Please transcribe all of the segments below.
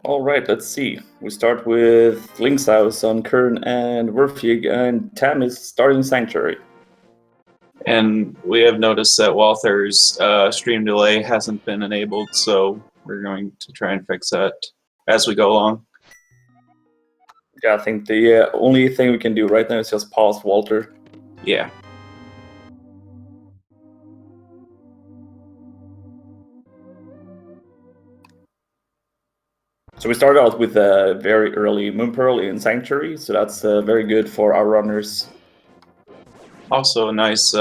All right, let's see. We start with Link's House on Qirn and werfjig, and Tam is starting Sanctuary. And we have noticed that Walther's stream delay hasn't been enabled, so we're going to try and fix that as we go along. Yeah, I think the only thing we can do right now is just pause Walther. Yeah. So we started out with a very early Moonpearl in Sanctuary, so that's very good for our runners. Also a nice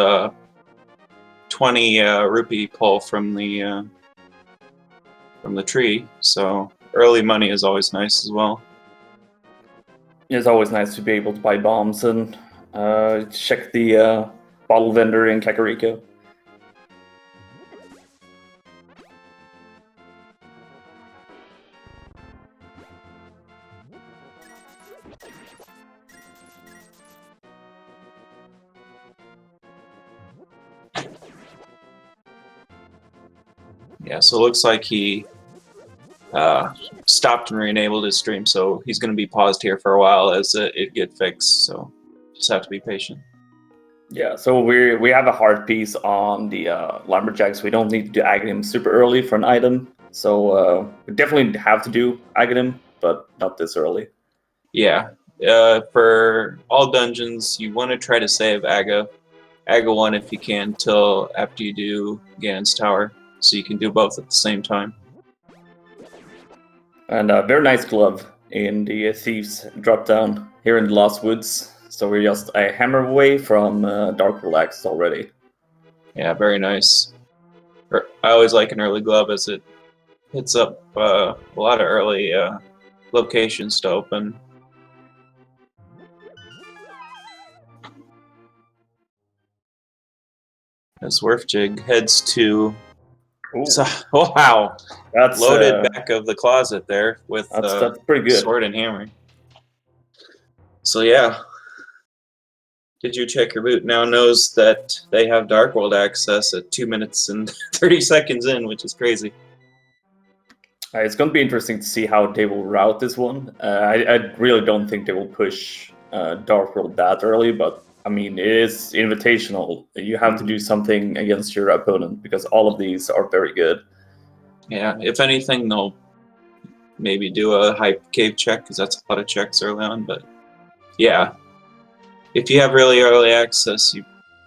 20 rupee pull from the tree, so early money is always nice as well. It's always nice to be able to buy bombs and check the bottle vendor in Kakariko. Yeah, so it looks like he stopped and re-enabled his stream, so he's going to be paused here for a while as it get fixed, so just have to be patient. Yeah, so we have a hard piece on the Lumberjacks. We don't need to do Aghanim super early for an item, so we definitely have to do Aghanim, but not this early. Yeah, for all dungeons, you want to try to save Aga 1 if you can till after you do Ganon's Tower, so you can do both at the same time. And a very nice glove in the Thieves drop down here in the Lost Woods. So we're just a hammer away from Dark World Axe already. Yeah, very nice. I always like an early glove as it hits up a lot of early locations to open. As werfjig heads to... So, wow! That's loaded back of the closet there with that's pretty good. Sword and hammer. So yeah. Did you check your boot? Now knows that they have Dark World access at 2 minutes and 30 seconds in, which is crazy. It's going to be interesting to see how they will route this one. I really don't think they will push Dark World that early, but I mean, it is invitational. You have to do something against your opponent because all of these are very good. Yeah, if anything, they'll maybe do a hype cave check because that's a lot of checks early on, but yeah. If you have really early access, you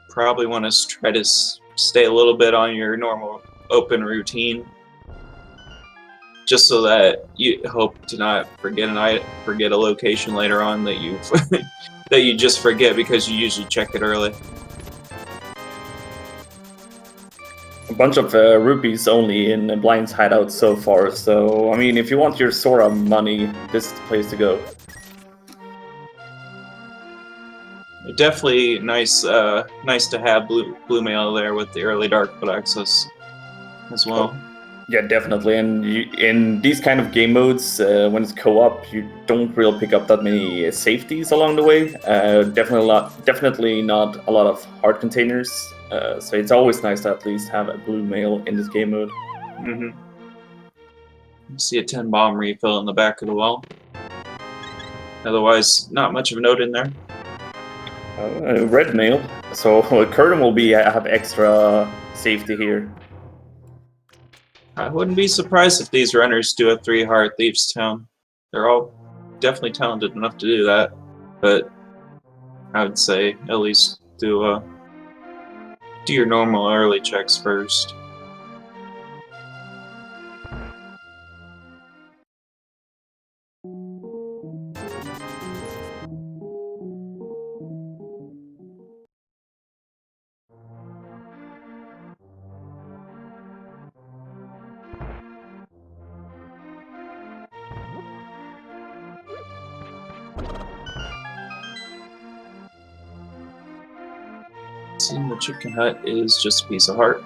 probably want to try to stay a little bit on your normal open routine, just so that you hope to not forget a location later on that you that you just forget because you usually check it early. A bunch of rupees only in Blind's hideout so far, so I mean, if you want your Sora money, this is the place to go. Definitely nice to have blue mail there with the early Dark World access as well. Yeah, definitely. And in these kind of game modes, when it's co-op, you don't really pick up that many safeties along the way. Definitely not a lot of heart containers. So it's always nice to at least have a blue mail in this game mode. You see a 10 bomb refill in the back of the wall. Otherwise, not much of a note in there. Red mail. So Qirn will have extra safety here. I wouldn't be surprised if these runners do a 3-heart Thieves Town. They're all definitely talented enough to do that, but I would say at least do your normal early checks first. Seeing the chicken hut is just a piece of heart.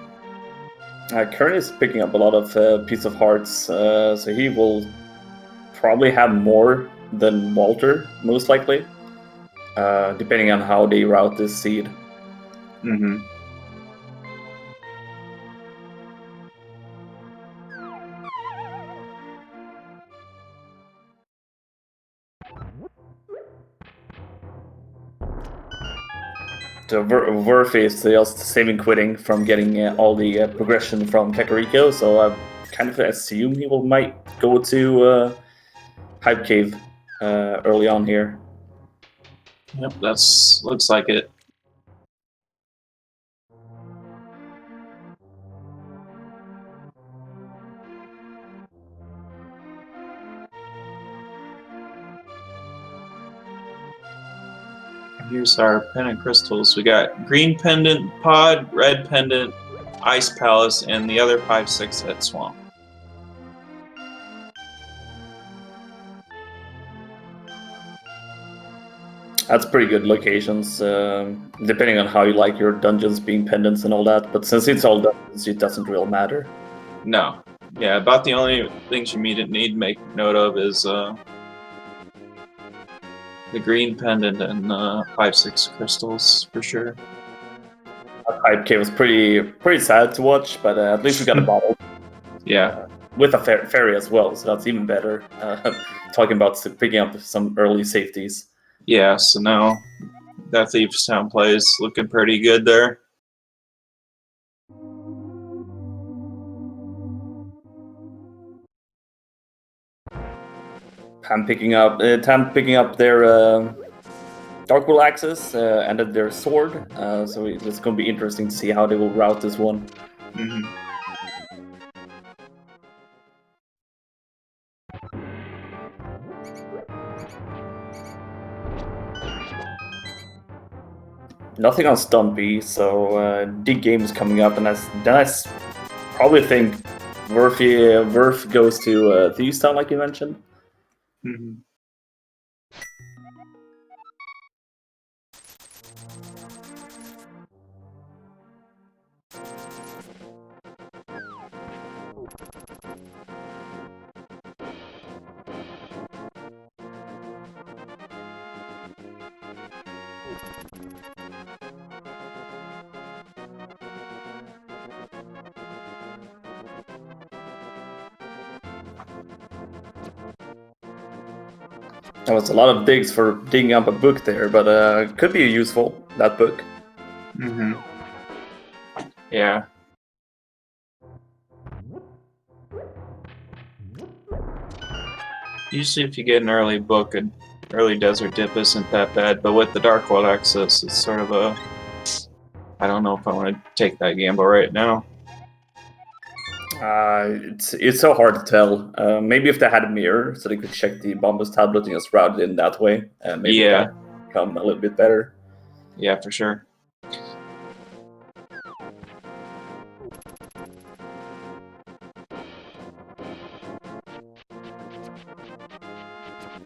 Qirn is picking up a lot of piece of hearts, so he will probably have more than Walther, most likely, depending on how they route this seed. Werf is just saving quitting from getting all the progression from Kakariko, so I kind of assume he might go to Hype Cave early on here. Yep, that's looks like it. Here's our pendant crystals. We got green pendant pod, red pendant, ice palace, and the other 5/6 at swamp. That's pretty good locations, depending on how you like your dungeons being pendants and all that. But since it's all dungeons, it doesn't really matter. No. Yeah, about the only things you need to make note of is the green pendant and 5/6 crystals for sure. Hype Cave was pretty sad to watch, but at least we got a bottle. Yeah. With a fairy as well, so that's even better. Talking about picking up some early safeties. Yeah, so now that Thieves Town play is looking pretty good there. Tam picking up their Darkwood axes and then their sword. So it's going to be interesting to see how they will route this one. Mm-hmm. Nothing on Stumpy, so Dig Game is coming up, and I probably think Werf goes to Thieves Town, like you mentioned. Mm-hmm. That was a lot of digs for digging up a book there, but could be useful, that book. Mm-hmm. Yeah. Usually if you get an early book, an early desert dip isn't that bad, but with the Darkwood access, it's sort of a... I don't know if I want to take that gamble right now. It's so hard to tell. Maybe if they had a mirror, so they could check the Bombus tablet and just route it in that way, maybe that would become a little bit better. Yeah, for sure.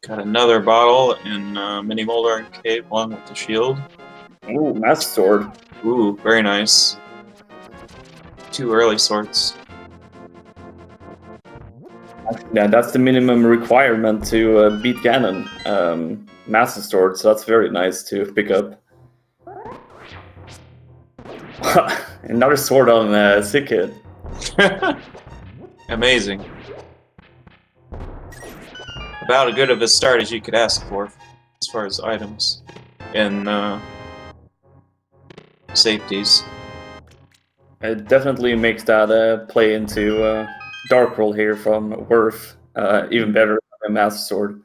Got another bottle in Mini Molder and Cave, along with the shield. Ooh, Master Sword. Ooh, very nice. 2 early swords. Yeah, that's the minimum requirement to beat Ganon. Master Sword, so that's very nice to pick up. Another sword on Sick Kid. Amazing. About as good of a start as you could ask for, as far as items and safeties. It definitely makes that play into Dark Roll here from Werf even better than a Master Sword.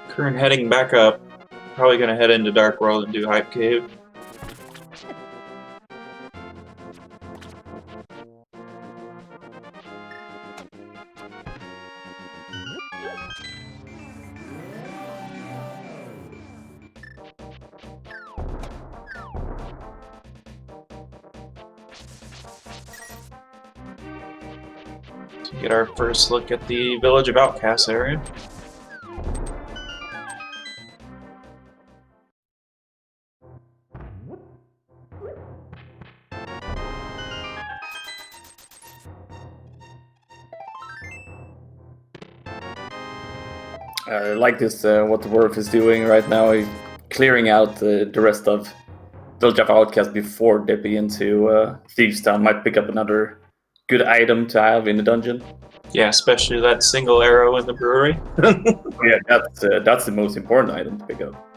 Qirn heading back up. Probably gonna head into Dark World and do Hype Cave. To get our first look at the Village of Outcasts area. I like this, what Werf is doing right now. He's clearing out the rest of Village of Outcast before dipping into Thieves Town. Might pick up another good item to have in the dungeon. Yeah, especially that single arrow in the brewery. Yeah, that's the most important item to pick up.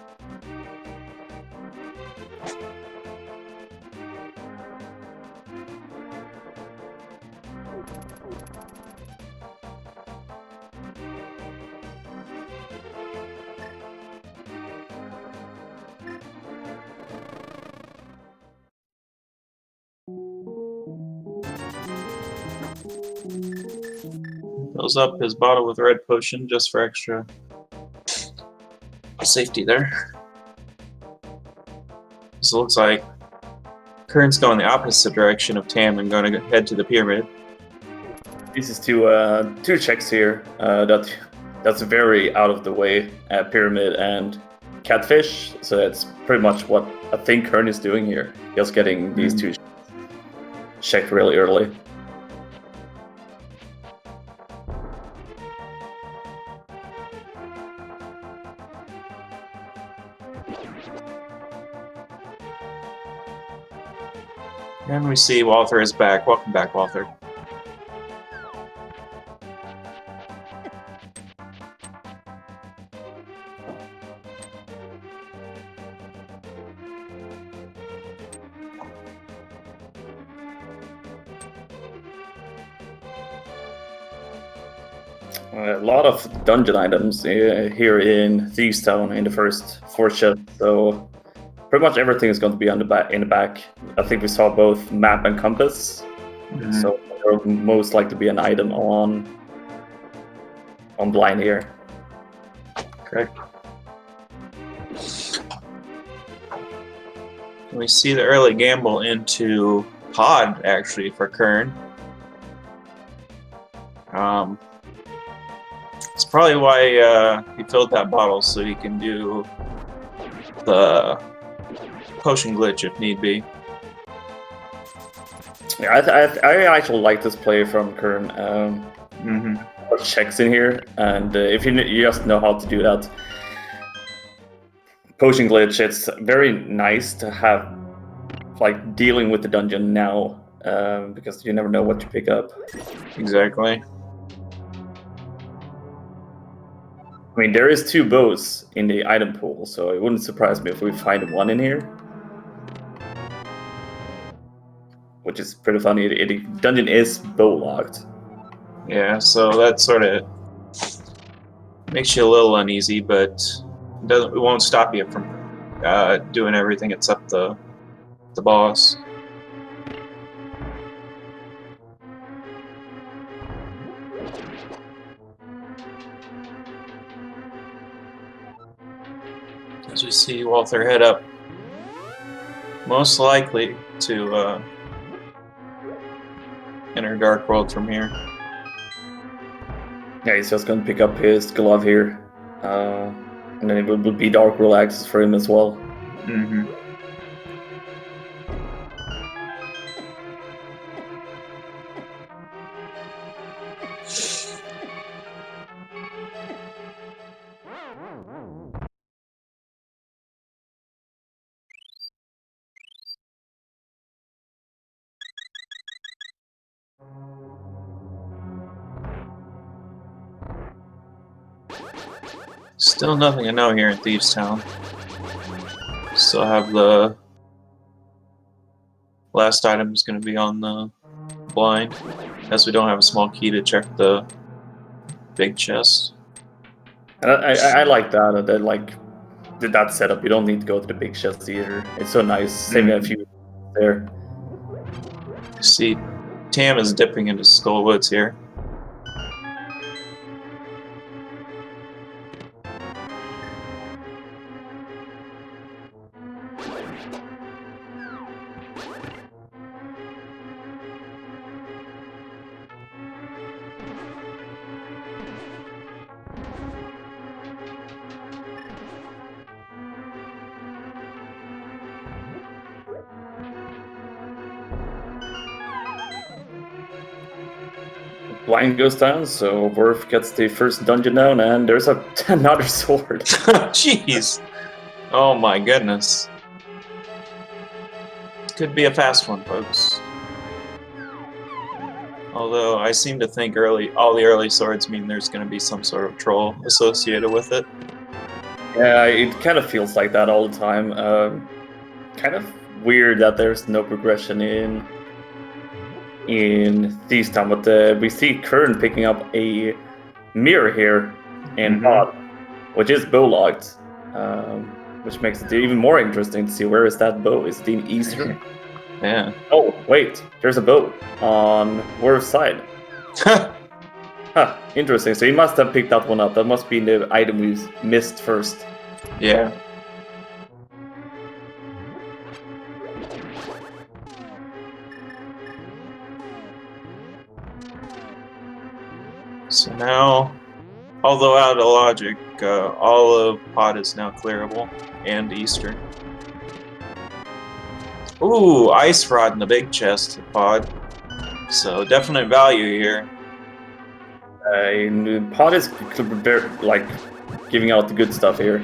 Fills up his bottle with red potion just for extra safety there. So it looks like Qirn's going the opposite direction of Tam and going to head to the pyramid. This is two checks here. That's very out of the way. Pyramid and catfish. So that's pretty much what I think Qirn is doing here. Just getting these two checked really early. And we see Walther is back. Welcome back, Walther. A lot of dungeon items here in Thieves Town in the first 4 chests, so pretty much everything is going to be on the back. In the back, I think we saw both map and compass, so there will most likely be an item on blind here. Correct. We see the early gamble into pod actually for Qirn. It's probably why he filled that bottle so he can do the potion glitch if need be. Yeah, I actually like this play from Qirn. Checks in here, and if you just know how to do that potion glitch, it's very nice to have like dealing with the dungeon now, because you never know what to pick up. Exactly. I mean, there is 2 bows in the item pool, so it wouldn't surprise me if we find one in here. Which is pretty funny. The dungeon is bow locked. Yeah, so that sort of makes you a little uneasy, but it won't stop you from doing everything except the boss. As we see Walther head up, most likely to enter Dark World from here. Yeah, he's just gonna pick up his glove here, and then it will be Dark World access for him as well. Still nothing to know here in Thieves Town. Still have the last item is going to be on the blind, as we don't have a small key to check the big chest. And I like that. That like that setup. You don't need to go to the big chest either. It's so nice. Saving a few there. See, Tam is dipping into Skull Woods here. Blind goes down, so Werf gets the first dungeon down, and there's another sword. Jeez. Oh my goodness. could be a fast one, folks. Although I seem to think all the early swords mean there's going to be some sort of troll associated with it. Yeah, it kind of feels like that all the time. Kind of weird that there's no progression in Thieves Town, but we see Qirn picking up a mirror here in Pod, which is bow locked, which makes it even more interesting to see where is that bow. Is it in Eastern? Yeah. Oh wait, there's a bow on Werf's side. Huh, interesting. So he must have picked that one up. That must be the item we missed first. Yeah. So now, although out of logic, all of Pod is now clearable, and Eastern. Ooh, Ice Rod in the big chest of Pod. So definite value here. Pod is like giving out the good stuff here.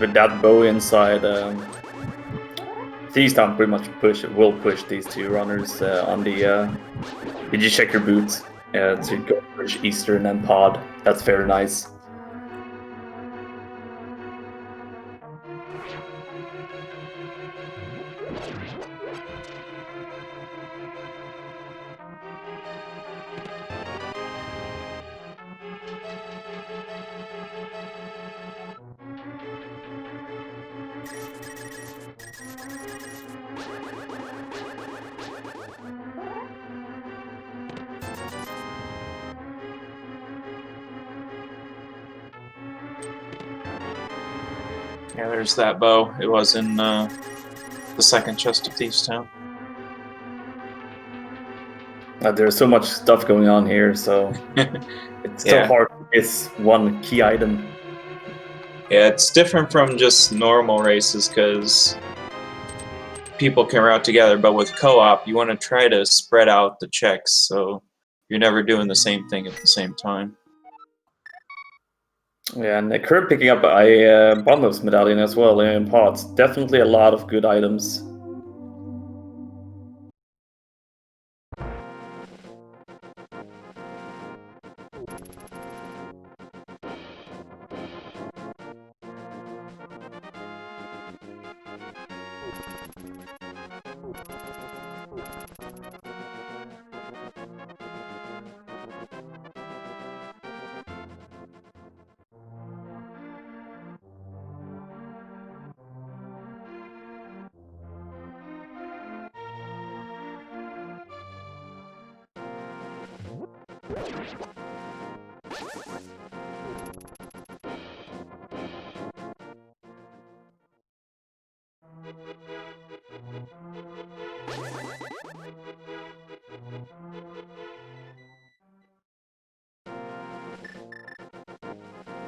With that bow inside, Thieves Town pretty much will push these two runners on the. Did you check your boots to go push Eastern and Pod? That's very nice. Yeah, there's that bow. It was in the second chest of Thieves Town. There's so much stuff going on here, so it's so hard to miss one key item. Yeah, it's different from just normal races because people can route together, but with co-op, you want to try to spread out the checks so you're never doing the same thing at the same time. Yeah, and Qirn picking up a Bondless medallion as well in pods. Definitely a lot of good items.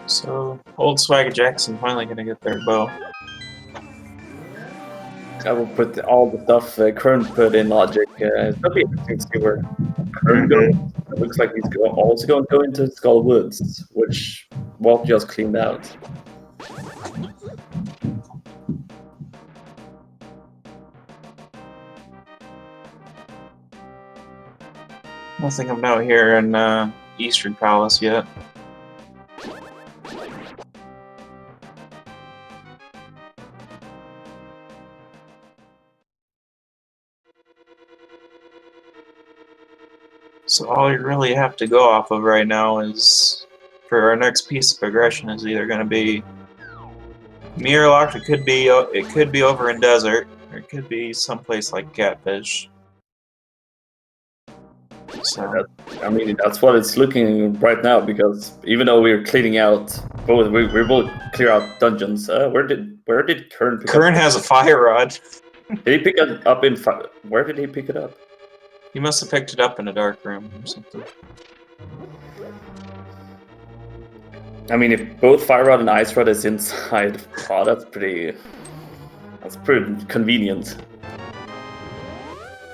So, old Swagger Jackson finally gonna get their bow. I will put all the stuff Qirn put in logic. It'll be interesting to see where Qirn goes. It looks like he's also going to go into Skull Woods, which Walt just cleaned out. Nothing of note here in Eastern Palace yet. So all you really have to go off of right now is, for our next piece of progression, is either going to be Mirror Lock. It could be over in Desert, or it could be someplace like Catfish. So I mean, that's what it's looking right now, because even though we're cleaning out both, we both clear out dungeons. Where did Qirn pick Qirn up? has a fire rod. Did he pick it up in? Where did he pick it up? He must have picked it up in a dark room or something. I mean, if both Fire Rod and Ice Rod is inside, oh, that's pretty convenient.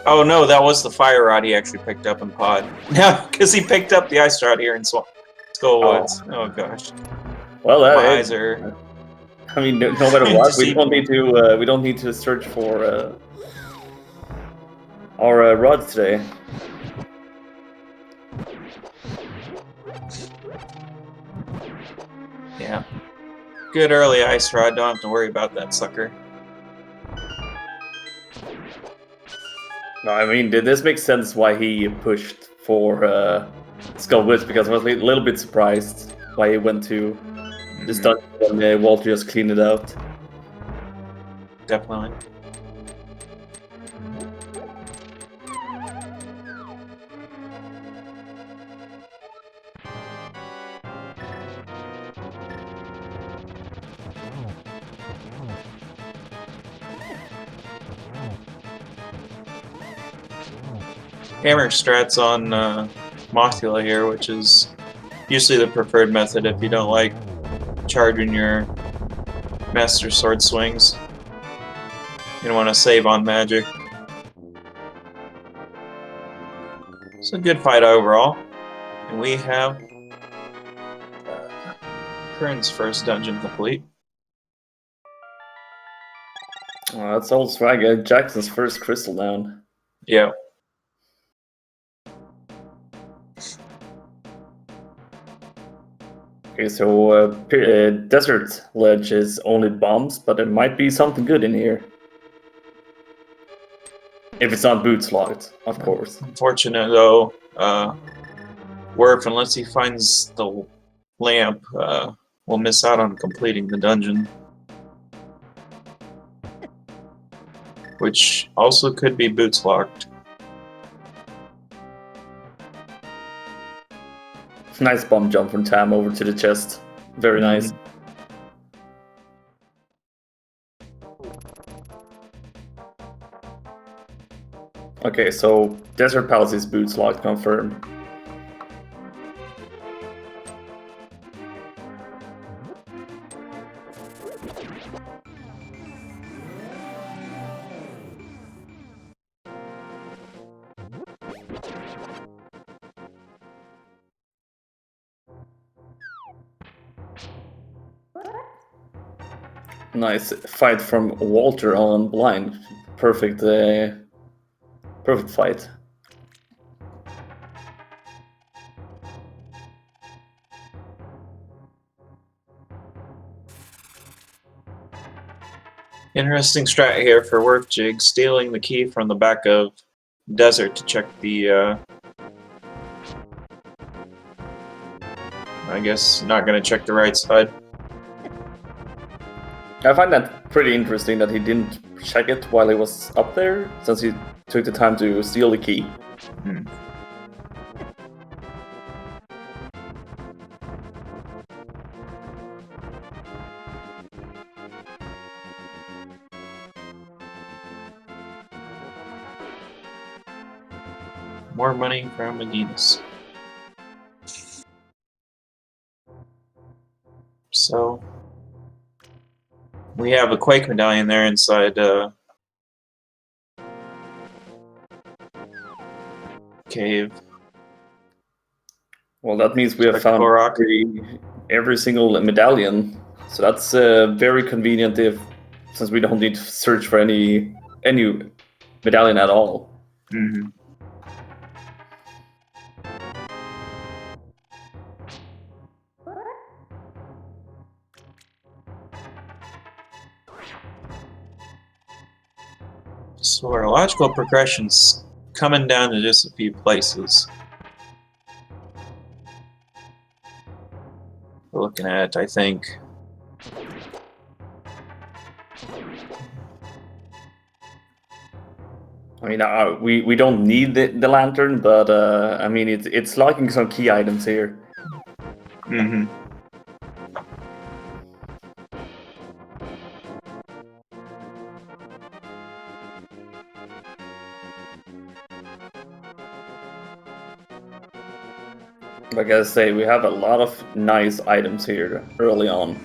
Oh no, that was the Fire Rod he actually picked up in pod. Yeah, because he picked up the Ice Rod here in Skull Woods. Oh gosh. Well, My eyes are. I mean, no matter what, we don't deceiving. need to search for our rods today. Yeah. Good early Ice Rod. Don't have to worry about that sucker. No, I mean, this makes sense why he pushed for Skull Woods, because I was a little bit surprised why he went to this dungeon when Walter just cleaned it out. Definitely. Hammer strats on Mothula here, which is usually the preferred method if you don't like charging your Master Sword swings. You want to save on magic. It's a good fight overall. And we have Qirn's first dungeon complete. Oh, that's old swag. Jackson's first crystal down. Yeah. Okay, so Desert Ledge is only bombs, but there might be something good in here. If it's not boots locked, of course. Unfortunate though, Werf, unless he finds the lamp, will miss out on completing the dungeon. Which also could be boots locked. Nice bomb jump from Tam over to the chest. Very nice. Okay, so Desert Palace is boots locked, confirmed. Nice fight from Walter on blind. Perfect, perfect fight. Interesting strat here for werfjig, stealing the key from the back of Desert to check the, I guess not going to check the right side. I find that pretty interesting that he didn't check it while he was up there, since he took the time to steal the key. More money from McGinnis. So we have a Quake medallion there inside cave. Well, that means we have found every single medallion, so that's very convenient since we don't need to search for any medallion at all. So our logical progression's coming down to just a few places. We're looking at, I think, I mean, we don't need the lantern, but I mean, it's locking some key items here. Like I say, we have a lot of nice items here early on.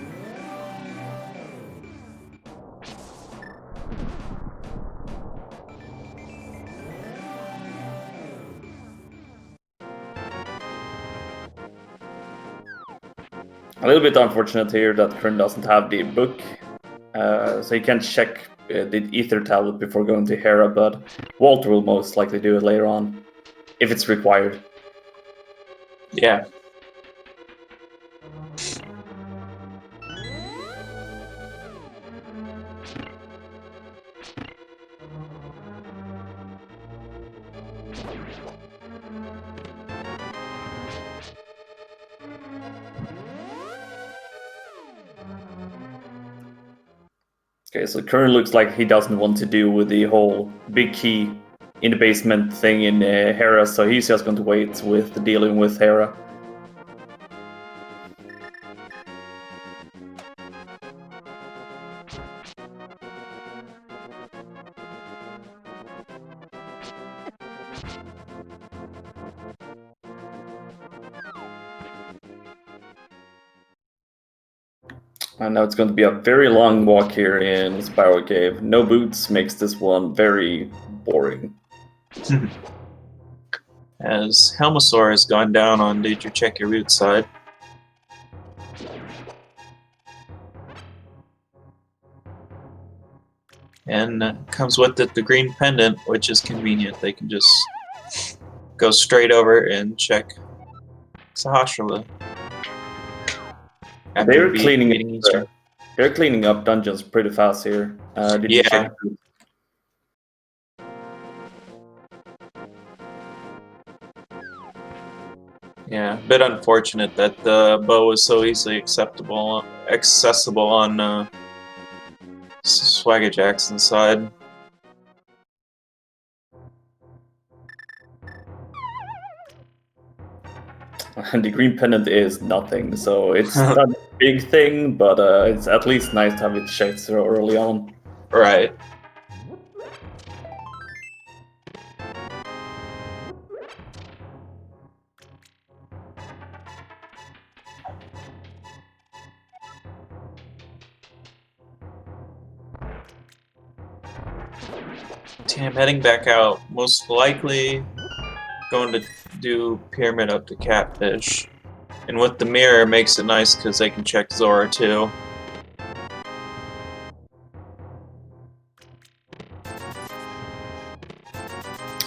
A little bit unfortunate here that Qirn doesn't have the book, so you can't check the ether tablet before going to Hera, but Walther will most likely do it later on, if it's required. Yeah. Okay, so Qirn looks like he doesn't want to do with the whole big key in the basement thing in Hera, so he's just going to wait with dealing with Hera. And now it's going to be a very long walk here in Spiral Cave. No boots makes this one very boring. As Helmosaur has gone down on Did You Check Your Root side. And comes with it the green pendant, which is convenient. They can just go straight over and check Sahasrara. They're cleaning up dungeons pretty fast here. Did you check? Yeah, a bit unfortunate that the bow is so easily accessible on Swagger Jackson's side. And the green pendant is nothing, so it's not a big thing, but it's at least nice to have it checked so early on. Right. I'm heading back out. Most likely going to do Pyramid up to Catfish. And with the mirror, it makes it nice because they can check Zora too.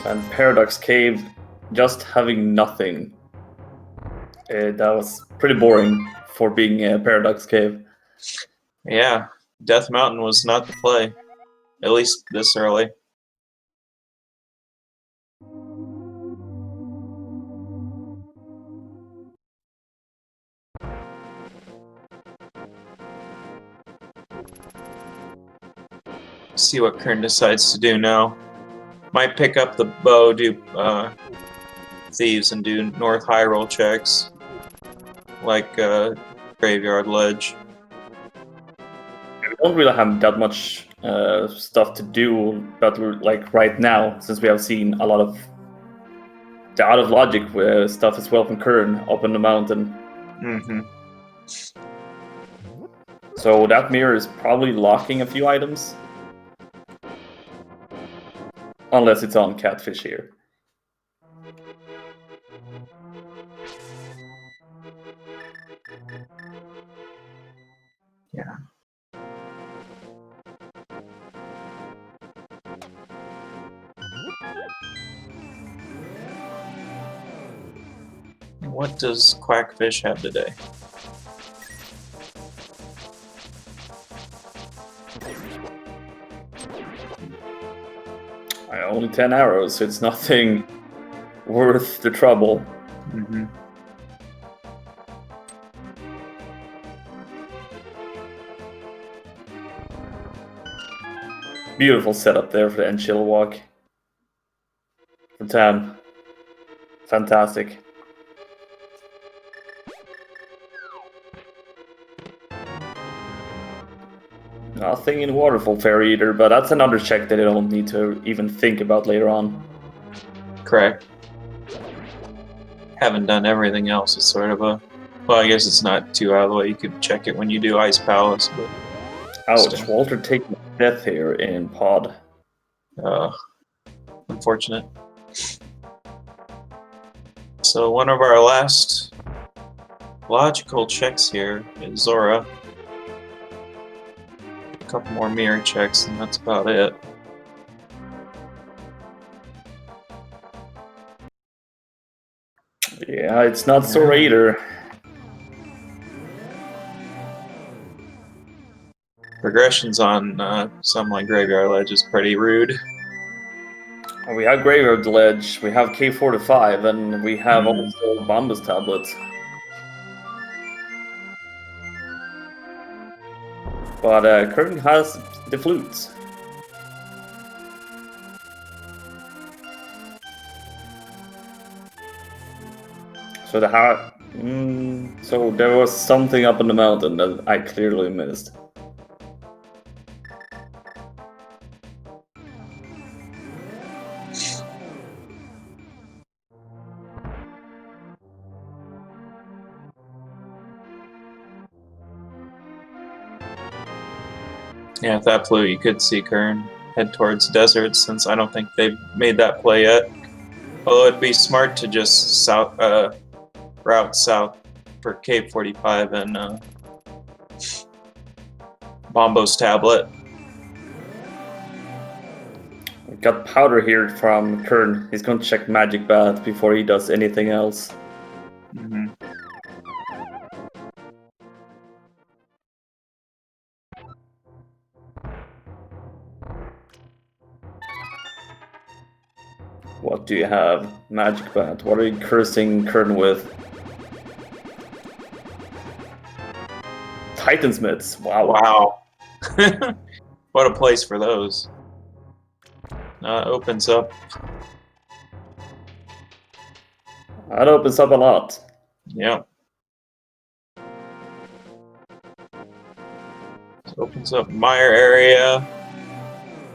And Paradox Cave, just having nothing. That was pretty boring for being a Paradox Cave. Yeah, Death Mountain was not the play. At least this early. See what Qirn decides to do now. Might pick up the bow, do thieves, and do North High Roll checks, like Graveyard Ledge. We don't really have that much stuff to do, but like right now, since we have seen a lot of the out of logic stuff as well from Qirn up in the mountain. Mm-hmm. So that mirror is probably locking a few items. Unless it's on Catfish here. Yeah. What does Quackfish have today? Only 10 arrows, so it's nothing worth the trouble. Mm-hmm. Beautiful setup there for the end chill walk. For Tam. Fantastic. Nothing in Waterfall Fairy either, but that's another check that I don't need to even think about later on. Correct. haven't done everything else. It's sort of a, well, I guess it's not too out of the way. You could check it when you do Ice Palace, but Ouch, still. Walter taking death here in pod. Unfortunate. So one of our last logical checks here is Zora. A couple more mirror checks, and that's about it. Yeah, it's not Zora either. Progressions on some like Graveyard Ledge is pretty rude. We have Graveyard Ledge, we have K45, and we have also Bombus Tablet. But Qirn has the flutes. So so there was something up on the mountain that I clearly missed. Yeah, if that flew, you could see Qirn head towards deserts, since I don't think they've made that play yet. Although it'd be smart to just route south for Cave 45 and Bombo's Tablet. We got powder here from Qirn. He's going to check Magic Bat before he does anything else. Mm-hmm. What do you have? Magic Bat. What are you cursing Qirn with? Titansmiths. Wow. Wow. What a place for those. Opens up. That opens up a lot. Yep. Opens up Mire area.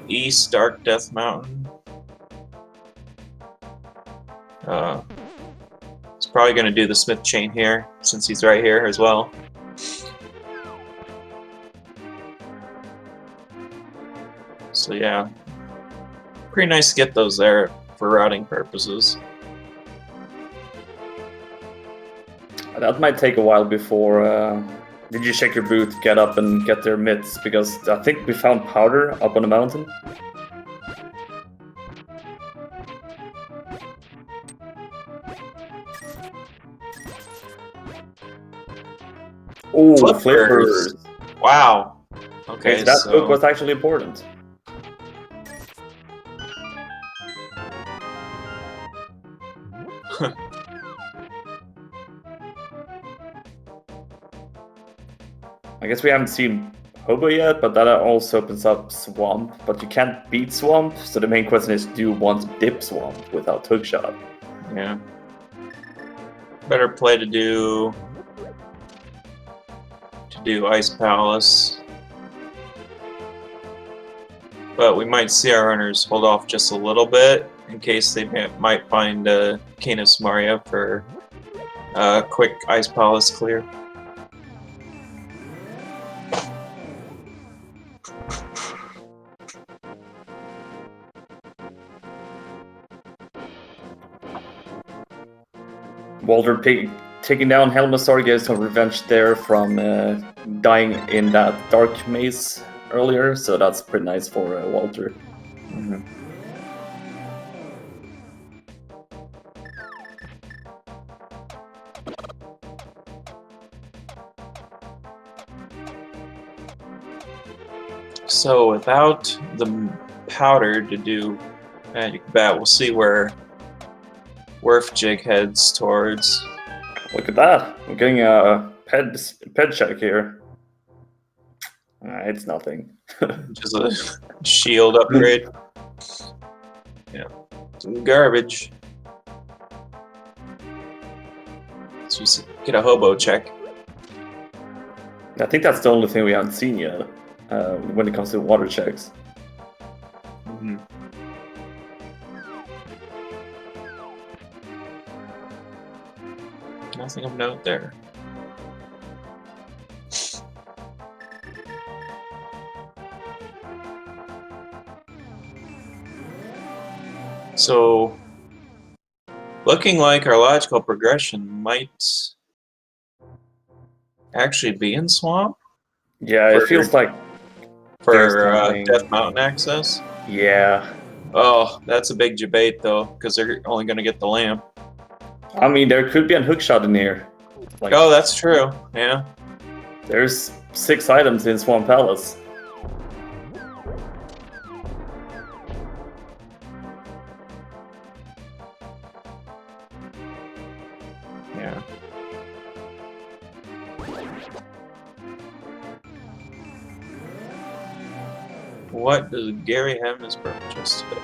East, Dark Death Mountain. He's probably going to do the Smith Chain here, since he's right here as well. So yeah, pretty nice to get those there for routing purposes. That might take a while before... did you check your booth, get up and get their mitts? Because I think we found powder up on the mountain. Oh, flippers! Wow. Okay, that so book was actually important. I guess we haven't seen Hobo yet, but that also opens up Swamp. But you can't beat Swamp, so the main question is, do you want to dip Swamp without Hookshot? Yeah. Better play to do Ice Palace. But we might see our runners hold off just a little bit in case they might find Canis Maria for a quick Ice Palace clear. Walter taking down Helmasaur gets some revenge there from dying in that dark maze earlier, so that's pretty nice for Walter. Mm-hmm. So without the powder to do Magic Bat, we'll see where werfjig heads towards. Look at that! We're getting a ped check here. It's nothing. Just a shield upgrade. Yeah, some garbage. Let's just get a hobo check. I think that's the only thing we haven't seen yet when it comes to water checks. Mm-hmm. Nothing of note there. So, looking like our logical progression might actually be in Swamp Yeah, it feels like there's for something. Death Mountain access. Yeah. Oh, that's a big debate though, because they're only going to get the lamp. I mean, there could be a hookshot in here. Like, Oh, that's true. Yeah. there's 6 items in Swamp Palace. Yeah. What does Gary have in his purchase today?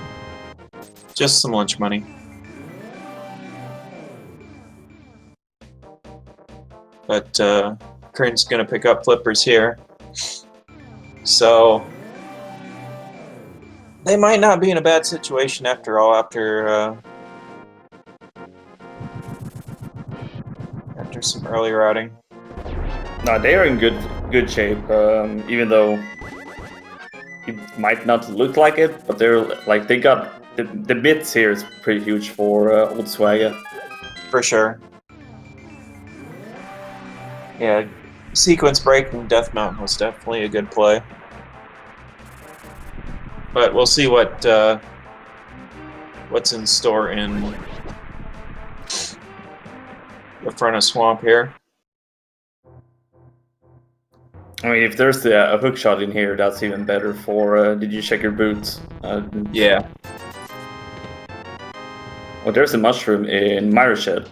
Just some lunch money. But Qirn's going to pick up flippers here. So they might not be in a bad situation after all, after some early routing. No, they are in good shape, even though it might not look like it, but they're like they got the bits here is pretty huge for Old Swagger. For sure. Yeah, sequence breaking Death Mountain was definitely a good play. But we'll see what's in store in the front of Swamp here. I mean, if there's a hookshot in here, that's even better for. Did you check your boots? Yeah. Oh, there's a mushroom in Myra Shed.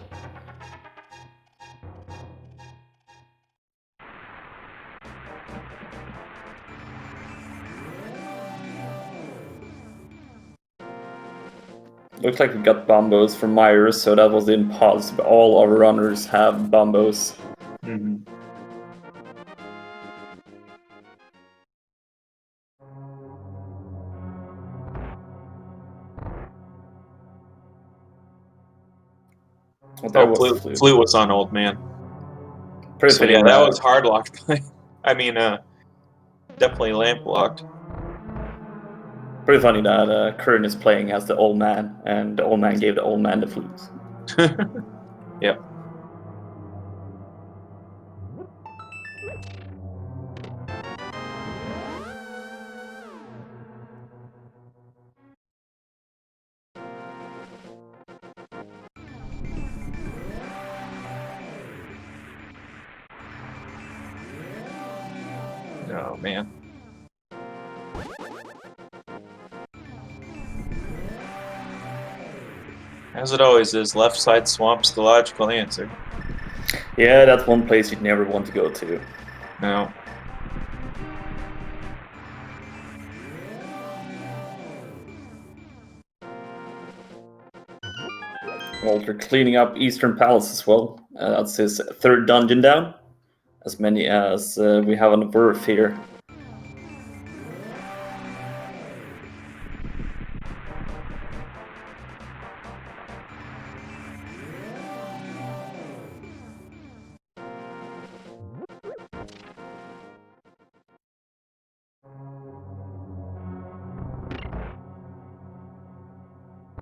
Looks like we got bombos from Myers, so that was impossible. All our runners have bombos. Mm-hmm. Well, there was Flute was on Old Man. Pretty So yeah, fitting that was hard locked. I mean, definitely lamp locked. Pretty funny that Qirn is playing as the old man, and the old man gave the old man the flutes. Yep. Oh man. As it always is, left side Swamp's the logical answer. Yeah, that's one place you'd never want to go to. No. Walter cleaning up Eastern Palace as well. That's his 3rd dungeon down. As many as we have on the berth here.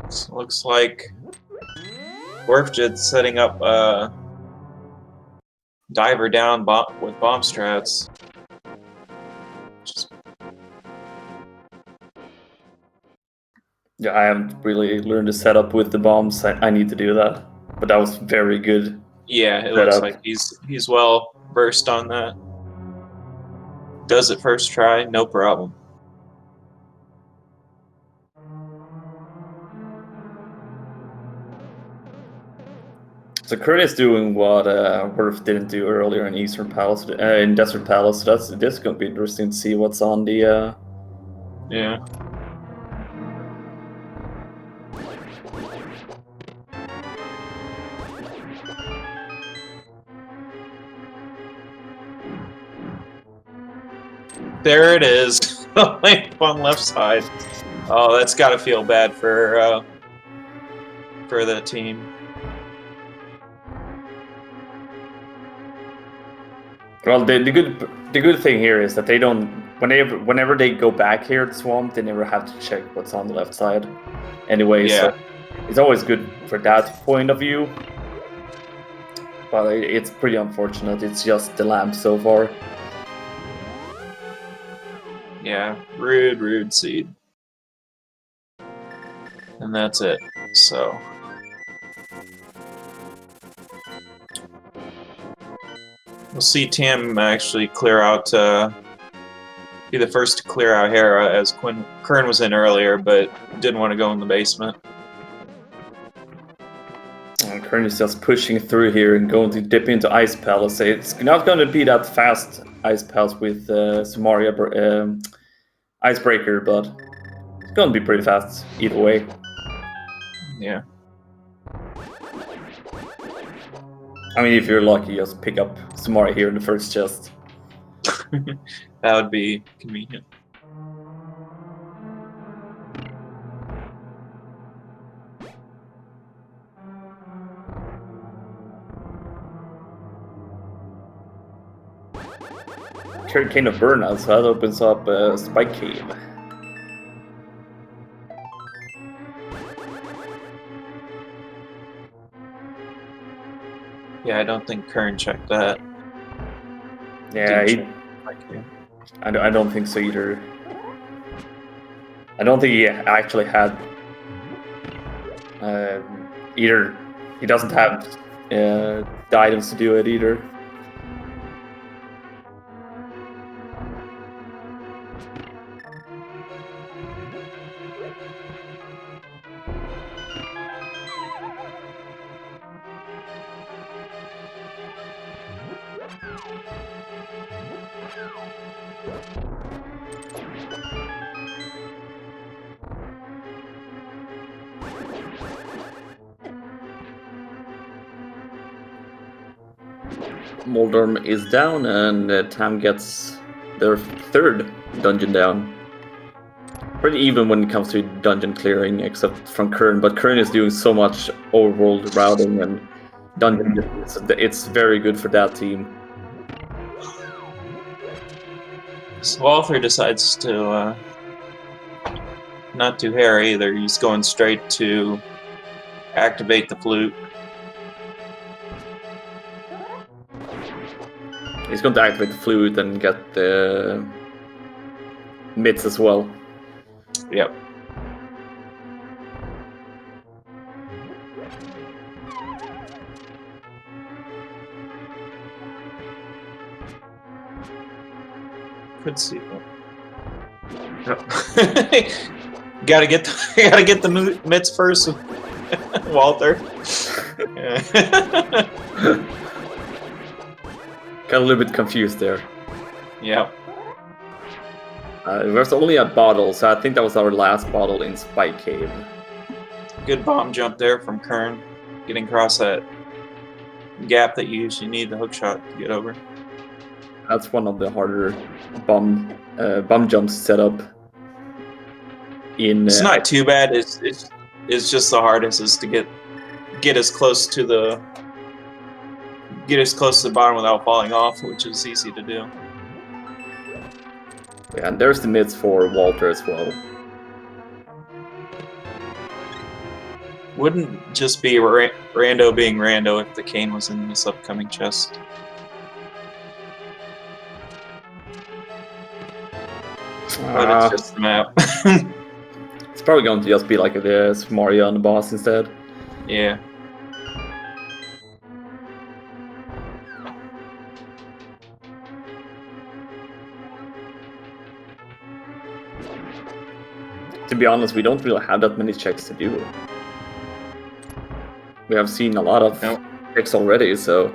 So looks like werfjig's setting up diver down with bomb strats. Yeah, I haven't really learned to set up with the bombs. I need to do that. But that was very good. Yeah, it looks like he's well versed on that. Does it first try, no problem. So Qirn is doing what Werf didn't do earlier in Eastern Palace, in Desert Palace. So this is going to be interesting to see what's on the. Yeah. There it is. Lamp on left side. Oh, that's got to feel bad for the team. Well, the good thing here is that they don't whenever they go back here to swamp, they never have to check what's on the left side. Anyway, Yeah. so it's always good for that point of view. But it's pretty unfortunate. It's just the lamp so far. Yeah, rude seed. And that's it. So we'll see Tim actually clear out, be the first to clear out Hera, as Qirn was in earlier, but didn't want to go in the basement. Qirn is just pushing through here and going to dip into Ice Palace. It's not going to be that fast Ice Palace with Samaria Icebreaker, but it's going to be pretty fast either way. Yeah. I mean, if you're lucky, just pick up Samaria here in the first chest. That would be convenient. Hurricane of Burnout, so that opens up Spike Cave. Yeah, I don't think Qirn checked that. Yeah, I don't think so either. I don't think he actually had either. He doesn't have the items to do it either. Moldorm is down, and Tam gets their third dungeon down. Pretty even when it comes to dungeon clearing, except from Qirn. But Qirn is doing so much overworld routing and dungeon. It's very good for that team. So Walther decides to not do Hera either. He's going straight to activate the flute. He's going to activate the flute and get the mitts as well. Yep. Could see that. gotta get the mitts first, Walther. Got a little bit confused there. Yep. There's only a bottle, so I think that was our last bottle in Spike Cave. Good bomb jump there from Qirn, getting across that gap that you usually need the hook shot to get over. That's one of the harder bomb jumps set up. It's not too bad. It's just the hardest is to get as close to the bottom without falling off, which is easy to do. Yeah, and there's the mitts for Walter as well. Wouldn't just be Rando being Rando if the cane was in this upcoming chest. But it's just the map. It's probably going to just be like the Mario on the boss instead. Yeah. To be honest, we don't really have that many checks to do. We have seen a lot of checks already, so...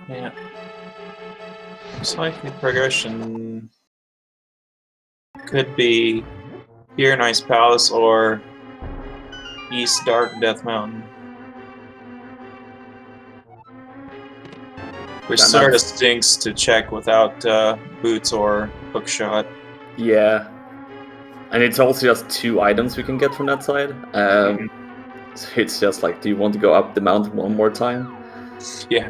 Yeah. Most likely progression could be here in Ice Palace or East Dark Death Mountain. Which sort of stinks to check without boots or hookshot. Yeah. And it's also just 2 items we can get from that side. So it's just like, do you want to go up the mountain one more time? Yeah.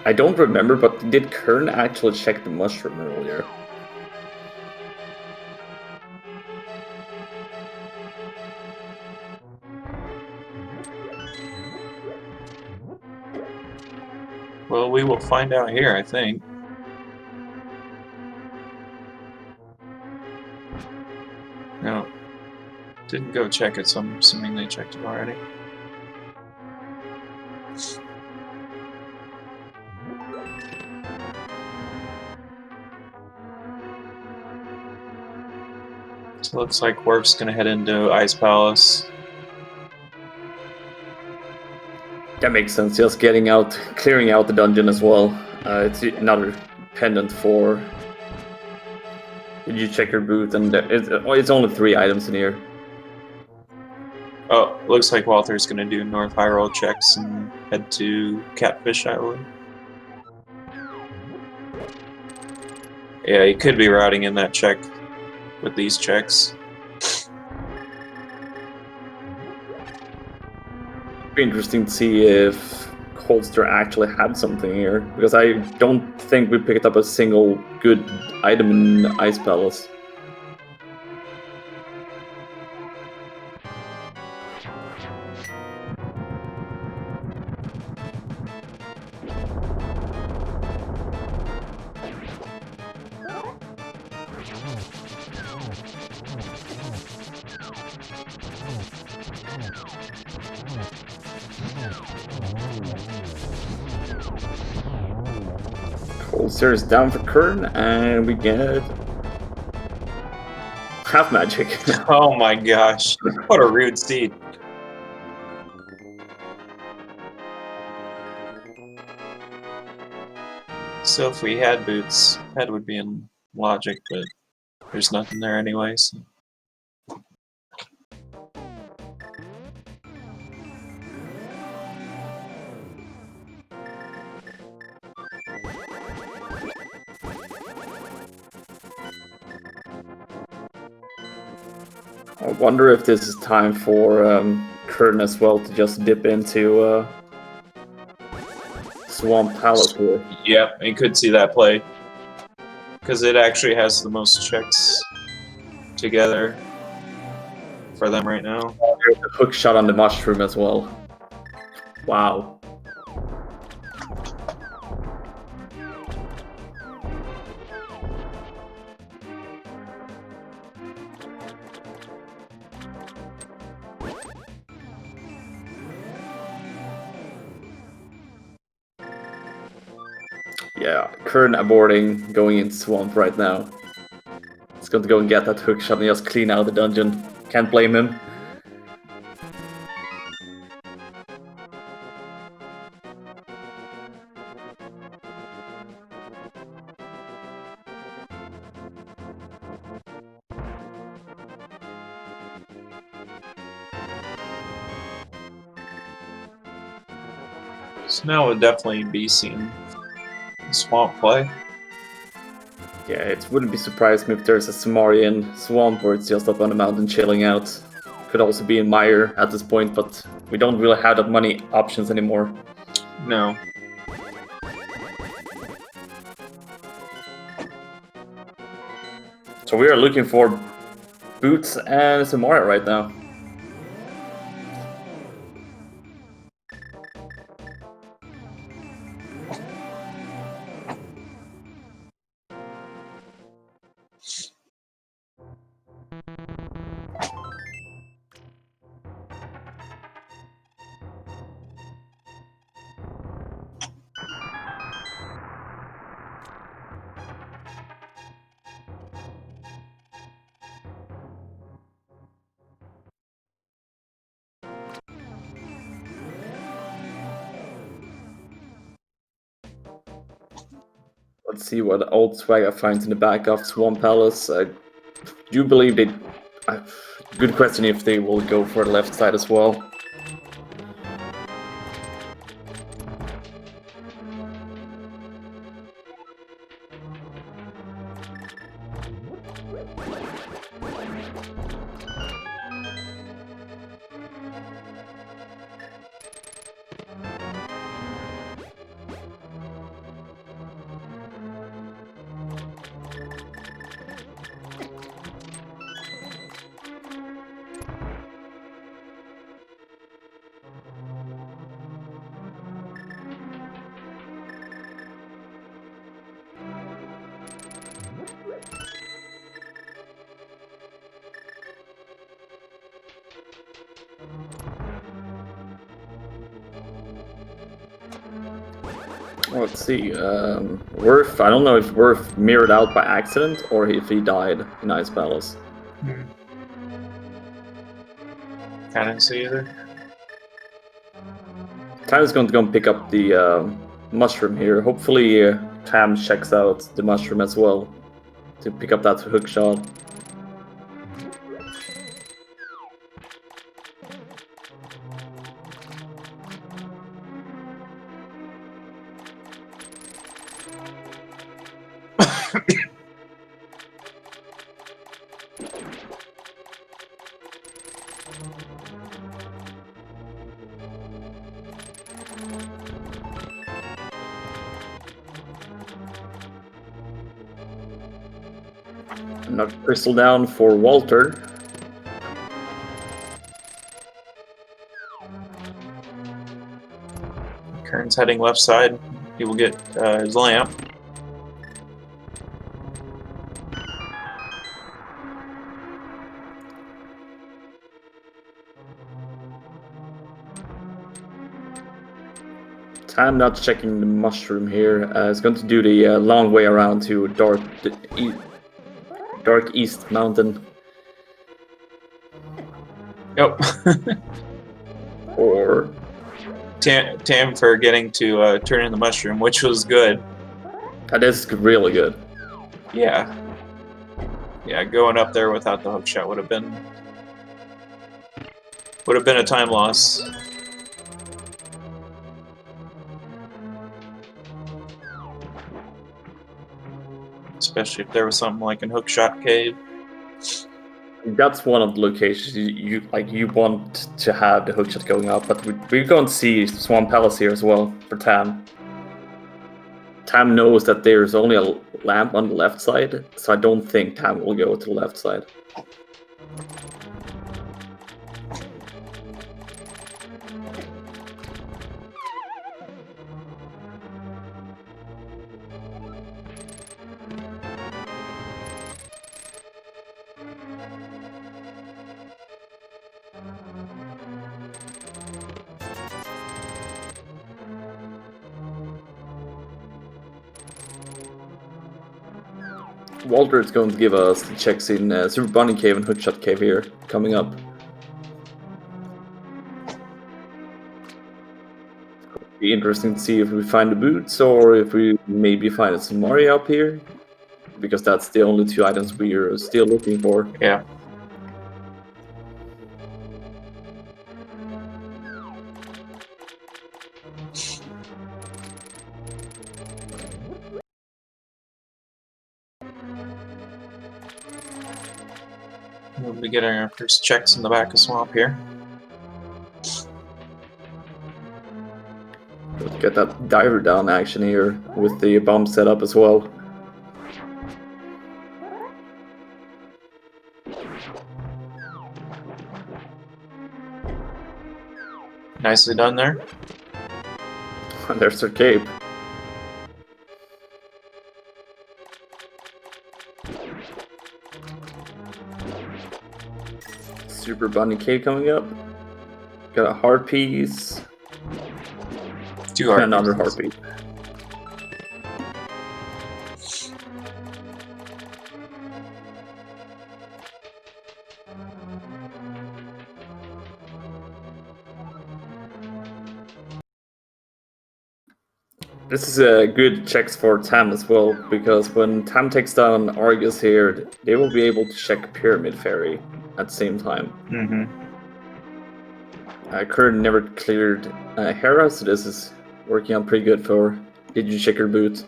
I don't remember, but did Qirn actually check the mushroom earlier? Well, we will find out here, I think. No. Didn't go check it, so I'm assuming they checked it already. So it looks like Werf's gonna head into Ice Palace. That makes sense, just getting out, clearing out the dungeon as well. It's another pendant for... Did you check your boot? And it's only 3 items in here. Oh, looks like Walther's gonna do North Hyrule checks and head to Catfish Island. Yeah, he could be routing in that check with these checks. It'd be interesting to see if Holster actually had something here, because I don't think we picked up a single good item in Ice Palace. Holster is down for Qirn, and we get half magic. Oh my gosh, what a rude seed. So if we had boots, head would be in logic, but there's nothing there anyways. I wonder if this is time for Qirn as well to just dip into Swamp Palace here. Yep, you could see that play. Because it actually has the most checks together for them right now. There's a hook shot on the mushroom as well. Wow. Yeah, Qirn aborting, going into Swamp right now. He's going to go and get that hook shot and just clean out the dungeon. Can't blame him. So now we'll definitely be seeing Swamp play. Yeah, it wouldn't be surprised me if there's a Samarian Swamp where it's just up on the mountain chilling out. Could also be in Mire at this point, but we don't really have that many options anymore. No. So we are looking for Boots and Samaria right now. Let's see what old Swagger finds in the back of Swamp Palace. I do believe they... good question if they will go for the left side as well. Let's see. Werf. I don't know if Werf mirrored out by accident or if he died in Ice Palace. I didn't see either. Tam is going to go and pick up the mushroom here. Hopefully, Tam checks out the mushroom as well to pick up that hook shot. Another crystal down for Walter. Qirn's heading left side. He will get his lamp. Tam not checking the mushroom here. It's going to do the long way around to Dark East Mountain. Yep. Or Tam for getting to turn in the mushroom, which was good. that is really good. Yeah. Yeah, going up there without the hook shot would have been a time loss. Especially if there was something like a hook shot cave. That's one of the locations you want to have the hookshot going up, but we're going to see Swamp Palace here as well for Tam. Tam knows that there's only a lamp on the left side, so I don't think Tam will go to the left side. Walter is going to give us the checks in Super Bunny Cave and Hookshot Cave here, coming up. Be interesting to see if we find the boots or if we maybe find some Mario up here, because that's the only two items we are still looking for. Yeah. We'll be getting our first checks in the back of Swamp here. Let's get that diver down action here with the bomb set up as well. Nicely done there. And there's her cape. Super Bunny Cave coming up. Got a heart piece. Two heart And another pieces. heart piece. This is a good checks for Tam as well, because when Tam takes down Argus here, they will be able to check Pyramid Fairy at the same time. Mm-hmm. Qirn never cleared Hera, so this is working out pretty good for Did You Check Your Boot?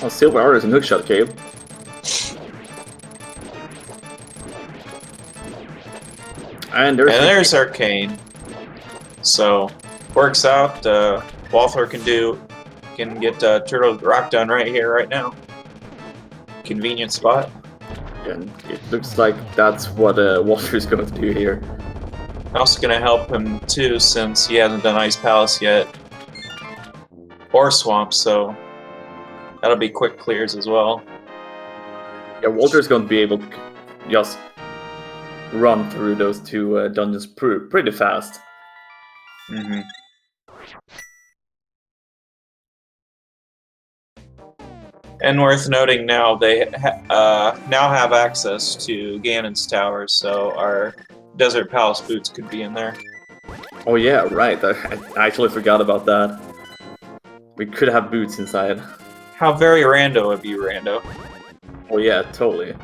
Oh, Silver Artist and Hookshot Cave. And there's Arcane. So works out. Walther can get Turtle Rock done right here, right now. Convenient spot. And it looks like that's what Walter's going to do here. Also gonna help him too, since he hasn't done Ice Palace yet, or Swamp. So that'll be quick clears as well. Yeah, Walter's going to be able to just run through those two dungeons pretty fast. Mm-hmm. And worth noting now, they now have access to Ganon's tower, so our Desert Palace boots could be in there. Oh yeah, right. I actually forgot about that. We could have boots inside. How very rando of you, Rando. Oh yeah, totally.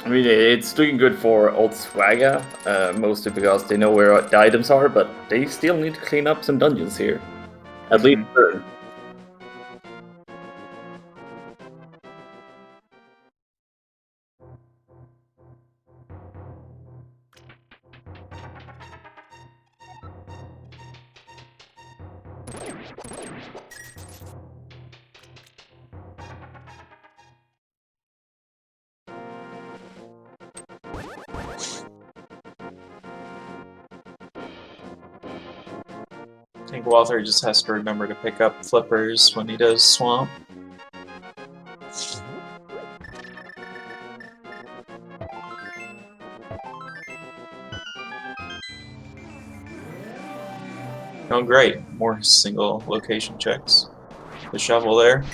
I mean, it's looking good for Old Swagga, mostly because they know where the items are, but they still need to clean up some dungeons here. At least Qirn. I think Walther just has to remember to pick up flippers when he does Swamp. Oh great, more single location checks. The shovel there.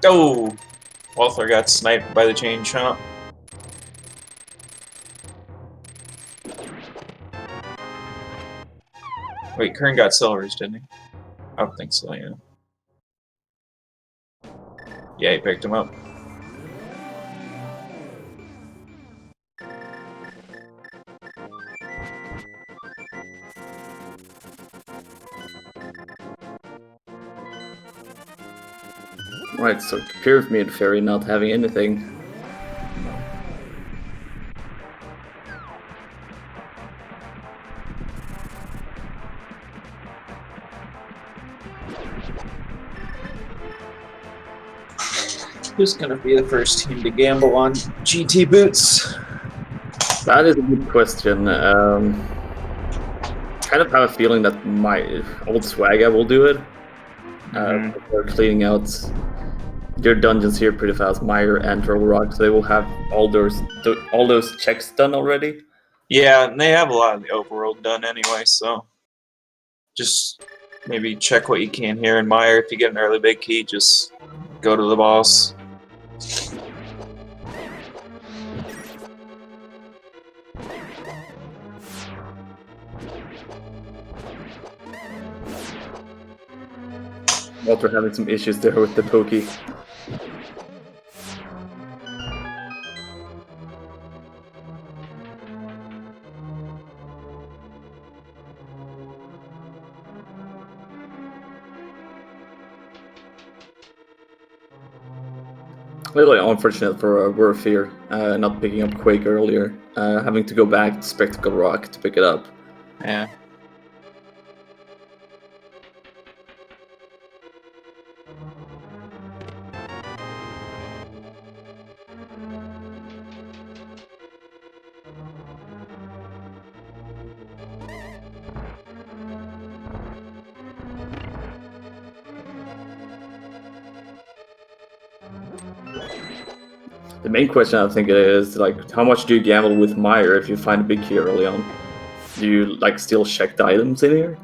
Oh! Walther got sniped by the chain chomp. Wait, Qirn got silvers, didn't he? I don't think so, yeah. Yeah, he picked him up. Right, so Pyramid Fairy not having anything. Who's gonna be the first team to gamble on GT boots? That is a good question. Kind of have a feeling that my Old Swagga will do it. They're cleaning out their dungeons here pretty fast. Mire and Troll Rock, so they will have all those checks done already. Yeah, and they have a lot of the overworld done anyway, so just maybe check what you can here in Mire. If you get an early big key, just go to the boss. Walter having some issues there with the pokey. Really unfortunate for werfjig not picking up Quake earlier, having to go back to Spectacle Rock to pick it up. Yeah. The main question I think is like, how much do you gamble with Mire if you find a big key early on? Do you like still check the items in here?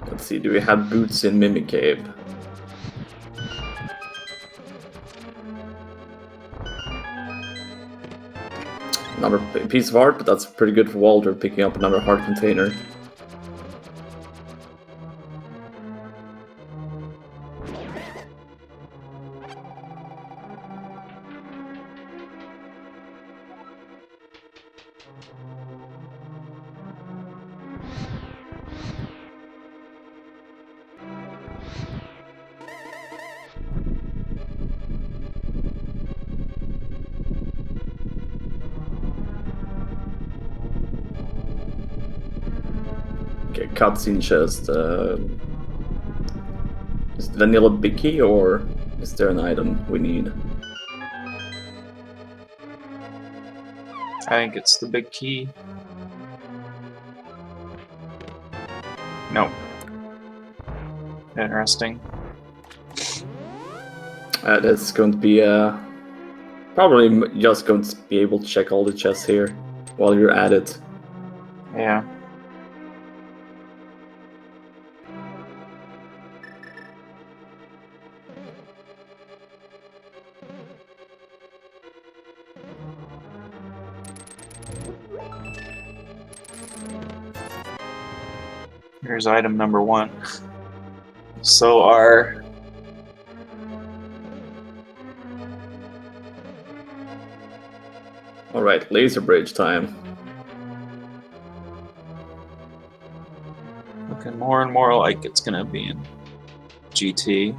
Let's see, do we have boots in Mimic Cave? another piece of art, but that's pretty good for Walther, picking up another heart container. Okay, cutscene chest. Is it vanilla Bicky, or is there an item we need? I think it's the big key. No. Interesting. That's going to be probably just going to be able to check all the chests here while you're at it. Yeah. Here's item number 1. So our Alright, laser bridge time. looking more and more like it's gonna be in GT.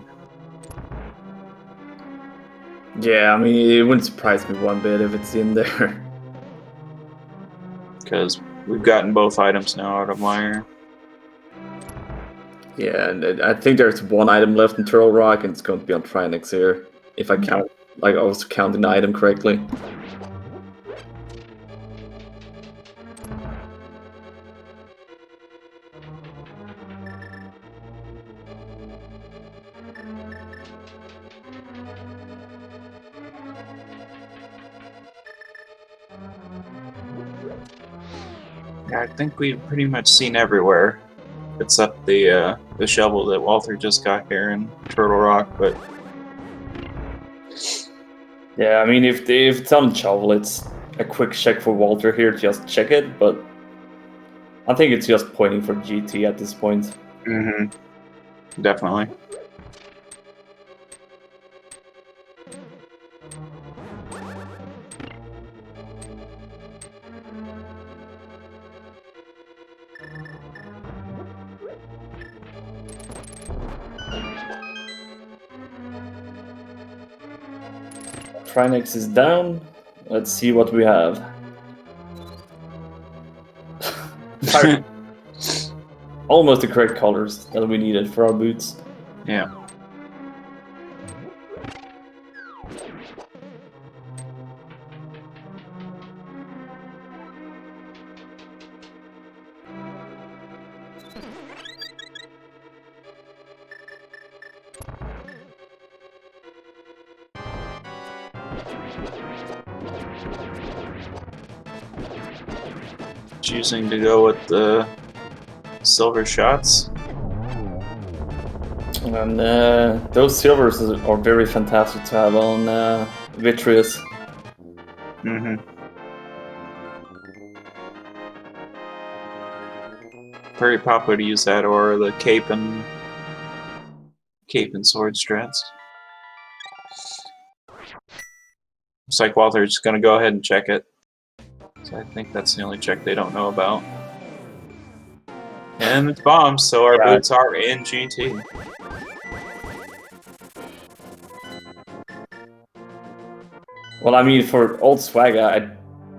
Yeah, I mean, it wouldn't surprise me one bit if it's in there. Because we've gotten both items now out of Wire. Yeah, and I think there's one item left in Turtle Rock, and it's going to be on Trinix here. If I count, like, I was counting the item correctly. Yeah, I think we've pretty much seen everywhere, except the shovel that Walther just got here in Turtle Rock. But Yeah, I mean, if it's on shovel, it's a quick check for Walther here to just check it, but I think it's just pointing for GT at this point. Definitely. Trinix is down. Let's see what we have. Almost the correct colors that we needed for our boots. Yeah. Choosing to go with the silver shots. And those silvers are very fantastic to have on Vitreous. Very popular to use that, or the cape and sword strats. Looks like Walther's gonna go ahead and check it. So I think that's the only check they don't know about. And it's bombs, so our boots are in GT. Well, I mean, for Old Swagger, I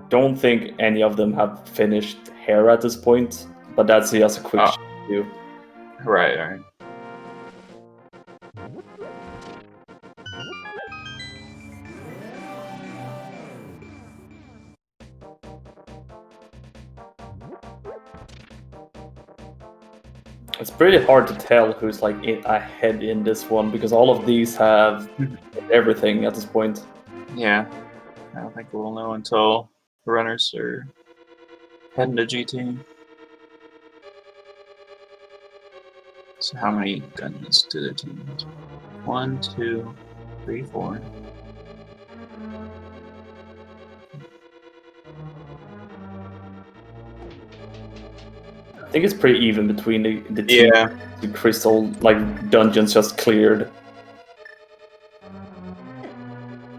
don't think any of them have finished hair at this point, but that's just a quick view. Right. It's pretty hard to tell who's like ahead in this one, because all of these have everything at this point. Yeah, I don't think we'll know until the runners are heading to GT. So how many guns do the teams? 1, 2, 3, 4. think it's pretty even between the two. Yeah. The crystal dungeons just cleared.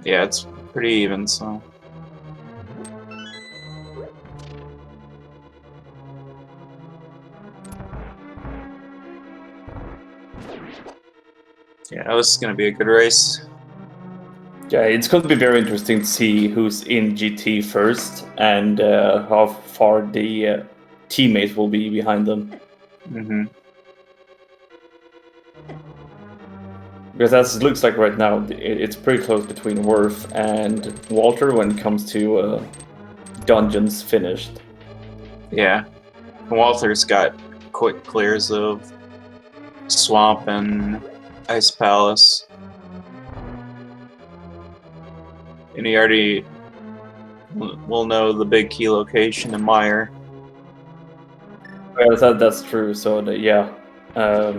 Yeah, it's pretty even, so. Yeah, this is going to be a good race. Yeah, it's going to be very interesting to see who's in GT first and how far the teammates will be behind them. Mm-hmm. Because as it looks like right now, it's pretty close between Werf and Walter when it comes to dungeons finished. Yeah. Walther's got quick clears of Swamp and Ice Palace. And he already will know the big key location in Meyer. Well, that's true, so yeah. I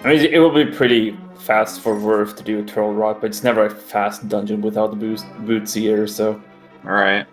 mean, it will be pretty fast for Werf to do a Turtle Rock, but it's never a fast dungeon without the boots either, so... Alright.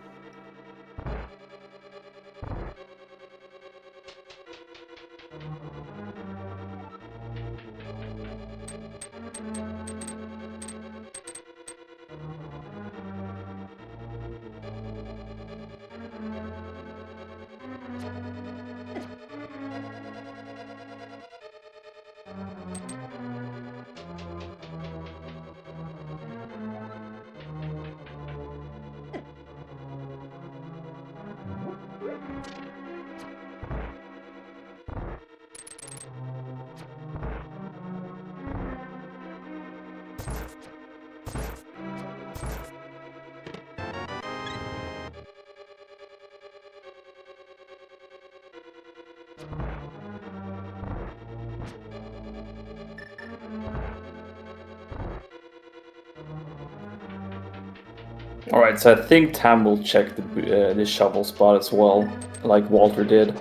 Alright, so I think Tam will check the shovel spot as well, like Walter did.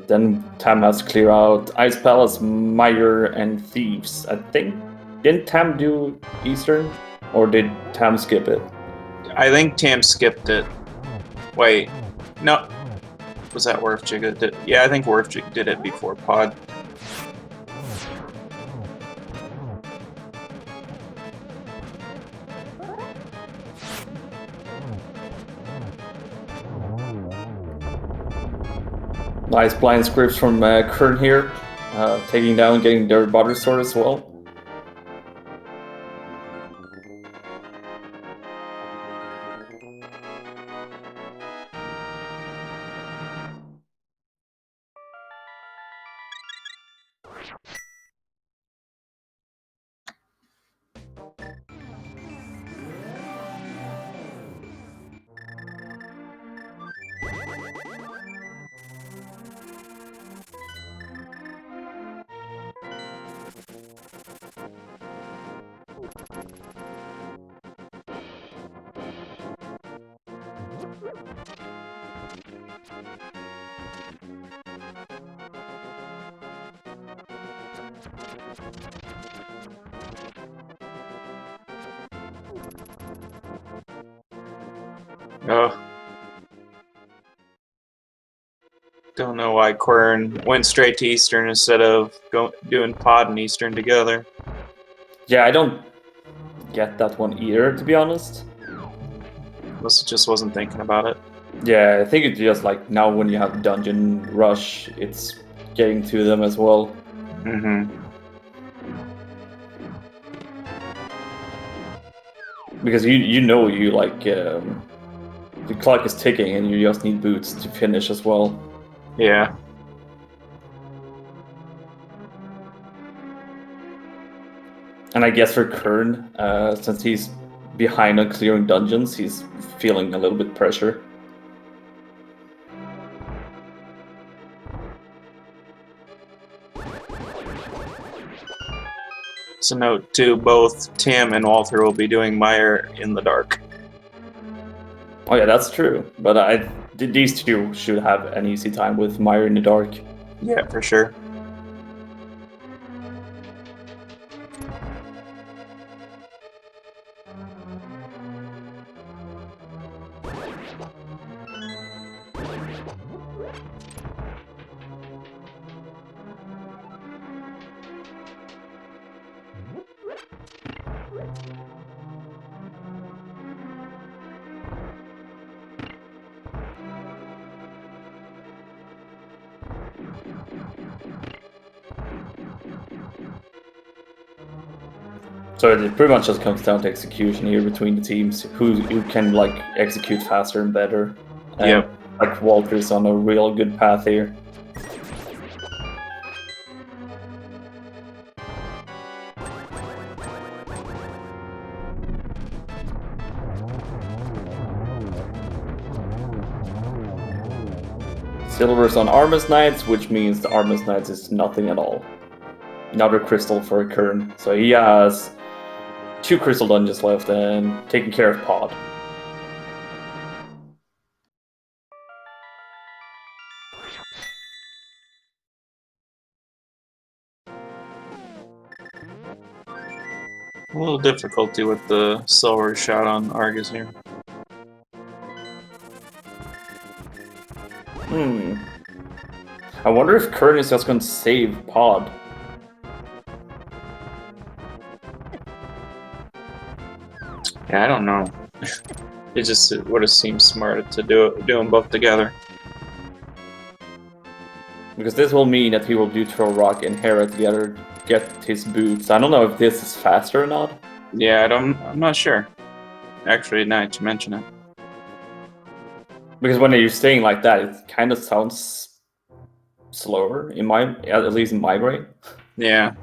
Then Tam has to clear out Ice Palace, Meyer, and Thieves. I think... Didn't Tam do Eastern? Or did Tam skip it? I think Tam skipped it. Wait. No. Was that werfjig that did? Yeah, I think werfjig did it before Pod. Nice blind scripts from Qirn here, taking down, getting their butter sword as well. Oh. Don't know why Qirn went straight to Eastern instead of doing Pod and Eastern together. Yeah, I don't get that one either, to be honest. Just wasn't thinking about it. Yeah, I think it's just like now when you have Dungeon Rush, it's getting to them as well. Mm-hmm. Because you know you like the clock is ticking and you just need boots to finish as well. Yeah. And I guess for Qirn, since he's behind on clearing dungeons, he's feeling a little bit pressure. So note too, both Tam and Walther will be doing Meyer in the dark. Oh yeah, that's true. But these two should have an easy time with Meyer in the dark. Yeah, for sure. So it pretty much just comes down to execution here between the teams, who can like execute faster and better. Yep. Like Walter's on a real good path here. Silver's on Armus Knights, which means the Armus Knights is nothing at all. Another crystal for Qirn. So he has 2 crystal dungeons left and taking care of Pod. A little difficulty with the silver shot on Argus here. I wonder if Qirn is just going to save Pod. Yeah, I don't know. It just would have seemed smart to do them both together. Because this will mean that he will do Troll Rock and Hera together, get his boots. I don't know if this is faster or not. Yeah, I'm not sure. Actually, now that you mention it. Because when you're saying like that, it kind of sounds slower, at least in my brain. Yeah.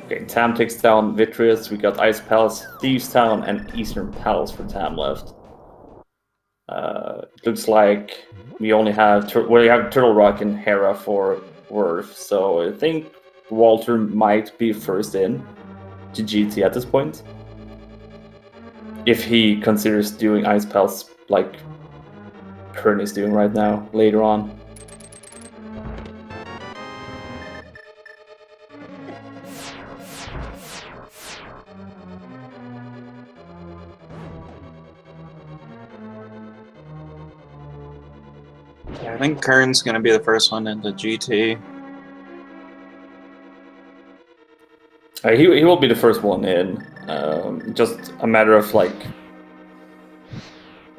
Okay, Tam takes down Vitreous. We got Ice Palace, Thieves Town, and Eastern Palace for Tam left. It looks like we only have Turtle Rock and Hera for Worth, so I think Walter might be first in to GT at this point. If he considers doing Ice Palace like Qirn is doing right now, later on. Yeah, I think Qirn's gonna be the first one into GT. He will be the first one in. Just a matter of like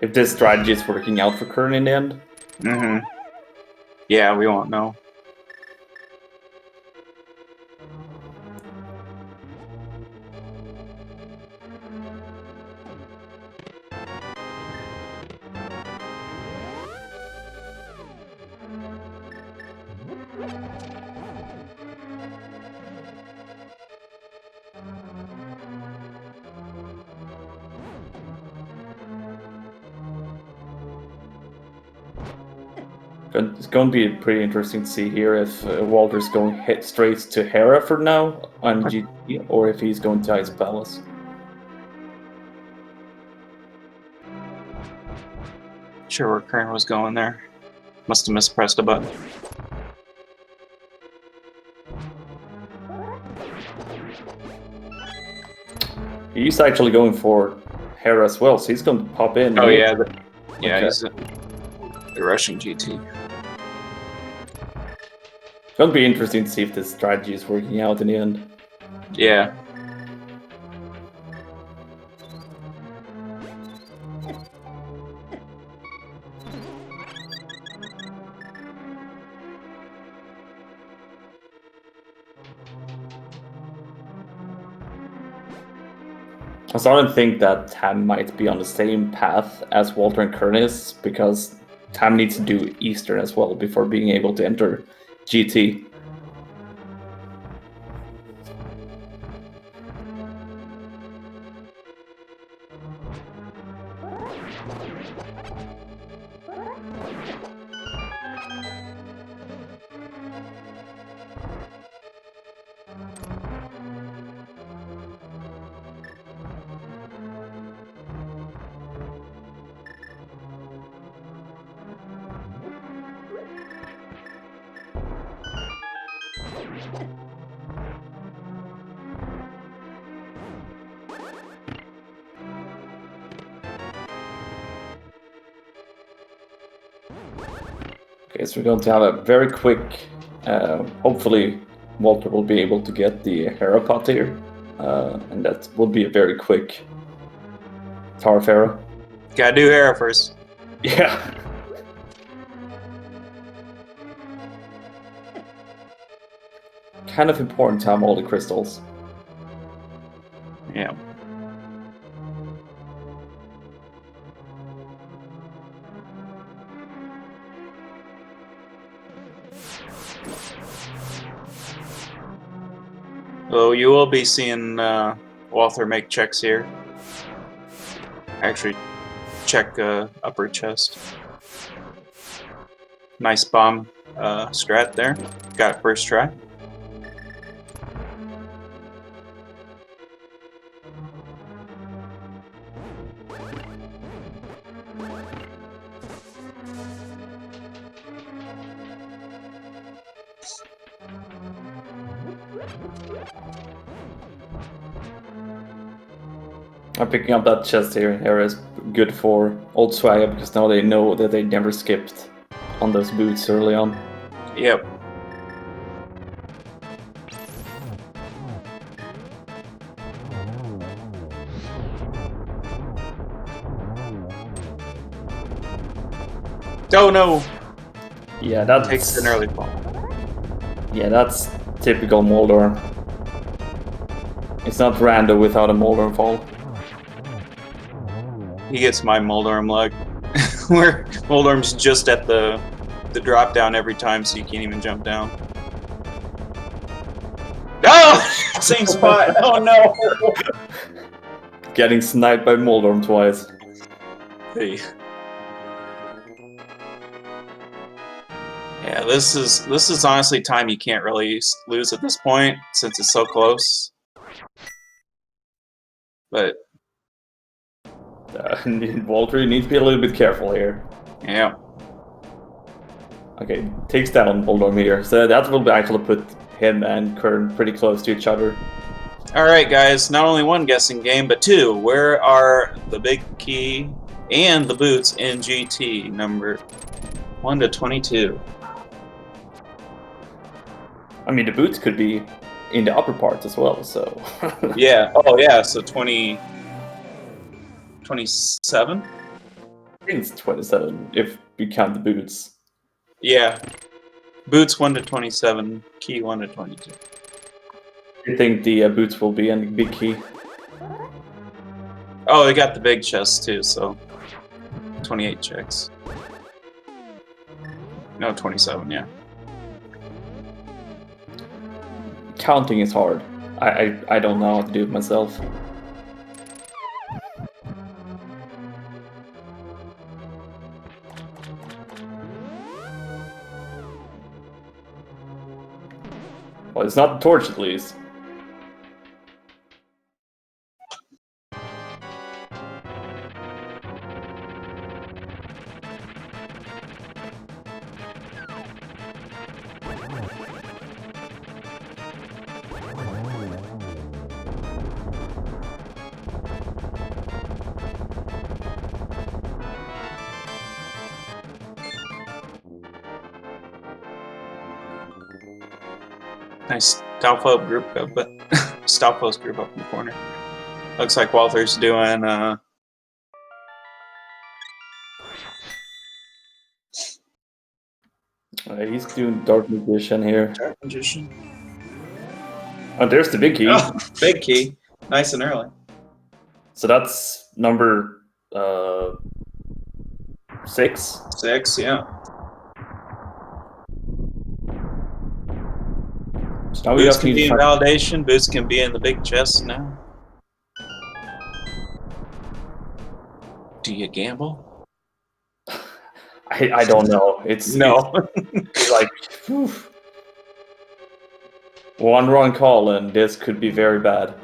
if this strategy is working out for Qirn in the end. Mm-hmm. Yeah, we won't know. It's going to be pretty interesting to see here if Walter's going straight to Hera for now on GT, or if he's going to Ice Palace. Sure where Qirn was going there. Must have mispressed a button. He's actually going for Hera as well, so he's going to pop in. Oh yeah, yeah, Okay. he's the Russian GT. It's going to be interesting to see if this strategy is working out in the end. Yeah. I started to think that Tam might be on the same path as Walter and Qirn is, because Tam needs to do Eastern as well before being able to enter GT. Okay, so we're going to have a very quick. Hopefully, Walter will be able to get the Hera pot here, and that will be a very quick Tower of Hera. Gotta do Hera first. Yeah. Kind of important to have all the crystals. Yeah. So you will be seeing Walther make checks here. Actually, check upper chest. Nice bomb strat there. Got it first try. I'm picking up that chest here. Hera is good for old Swagger because now they know that they never skipped on those boots early on. Yep. Oh no! Yeah, that Takes an early fall. Yeah, that's typical Moldor. It's not random without a Moldor fall. He gets my Moldorm luck. Where Moldorm's just at the drop down every time, so you can't even jump down. Oh! Same spot! Oh no! Getting sniped by Moldor twice. Hey. Yeah, this is honestly time you can't really lose at this point since it's so close. But Walter, you need to be a little bit careful here. yeah. Okay, takes down Moldor here. So that will actually put him and Qirn pretty close to each other. Alright guys, not only one guessing game, but two. Where are the big key and the boots in GT number 1 to 22? I mean, the boots could be in the upper part as well, so... Yeah, oh yeah, so 20... 27? I think it's 27, if we count the boots. Yeah. Boots 1 to 27, key 1 to 22. I think the boots will be in the big key. Oh, they got the big chest too, so 28 checks. No, 27, yeah. Counting is hard. I don't know how to do it myself. Well, it's not the torch at least. Nice Stalfo group up, but Stalfo's group up in the corner. Looks like Walther's doing He's doing Dark Magician here. Dark Magician. Oh, there's the big key. Oh, big key. Nice and early. So that's number 6. 6, yeah. So now we Boots just can need be to in find... validation. Boots can be in the big chest now. Do you gamble? I don't know. It's it's like whew. One wrong call and this could be very bad.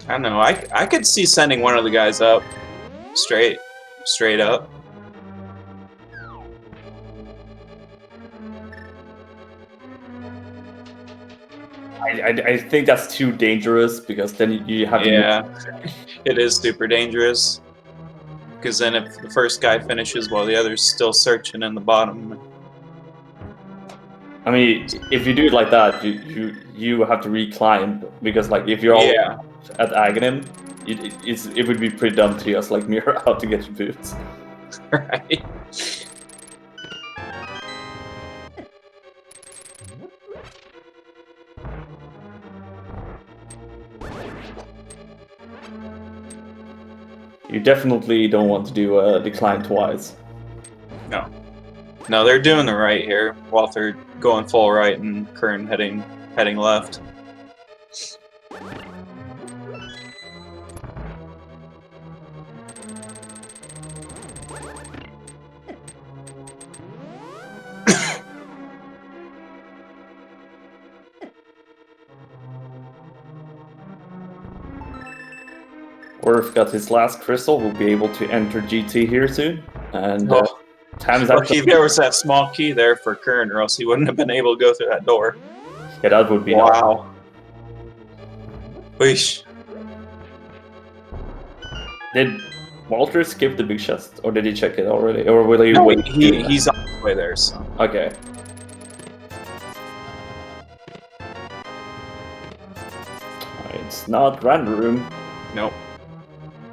I don't know. I could see sending one of the guys up straight up. I think that's too dangerous because then you have to... Yeah, it is super dangerous. Because then if the first guy finishes while the other's still searching in the bottom. I mean, if you do it like that, you have to reclimb, because like if you're all Yeah. at Aghanim, it would be pretty dumb to just like mirror out to get your boots. Right. You definitely don't want to do a decline twice. No. No, they're doing the right here. Walther going full right and Qirn heading left. Werf got his last crystal, will be able to enter GT here soon. And time is Lucky there was that small key there for Qirn, or else he wouldn't have been able to go through that door. Yeah, that would be wow. Weesh. Did Walter skip the big chest, or did he check it already? Or will he No, wait? he's on his way there, so. Okay. It's not random room. Nope.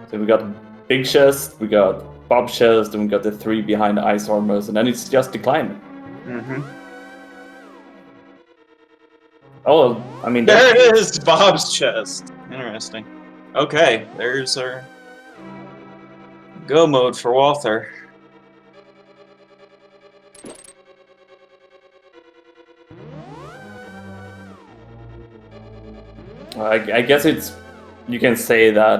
So we got big chest, we got Bob chest, and we got the 3 behind the ice armors, and then it's just decline. Mm-hmm. Oh, I mean... There it is! Bob's chest. Interesting. Okay, there's our go mode for Walther. I guess it's... You can say that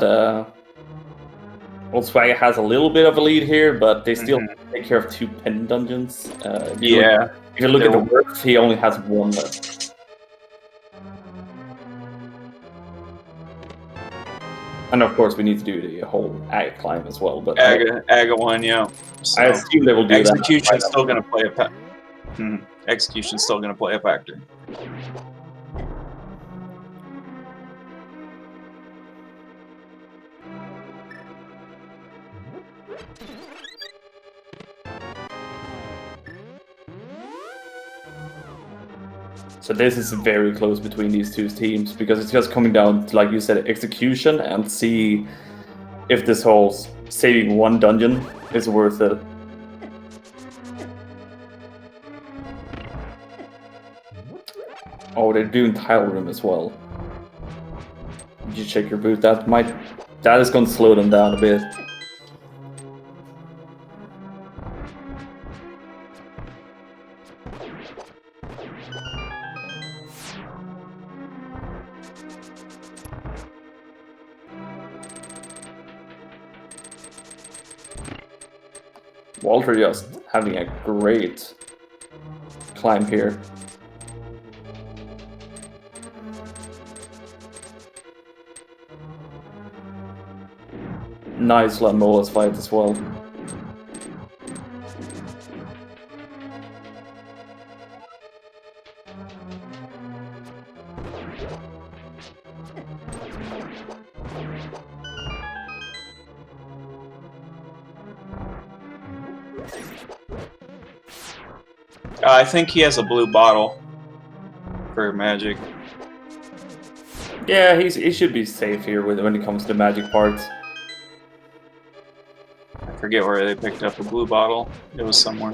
Volkswagen has a little bit of a lead here, but they still take care of 2 pen dungeons. If you look at the Werf, he only has 1 left. And of course, we need to do the whole Aga climb as well. But Aga 1, yeah. So I assume they will do that. Execution's still going to play Execution's still going to play a factor. So this is very close between these 2 teams, because it's just coming down to, like you said, execution, and see if this whole saving 1 dungeon is worth it. Oh, they're doing tile room as well. Did you check your boot? That is going to slow them down a bit. Walter just having a great climb here. Nice Lamoa's fight as well. I think he has a blue bottle for magic. Yeah, he should be safe here when it comes to magic parts. I forget where they picked up a blue bottle. It was somewhere.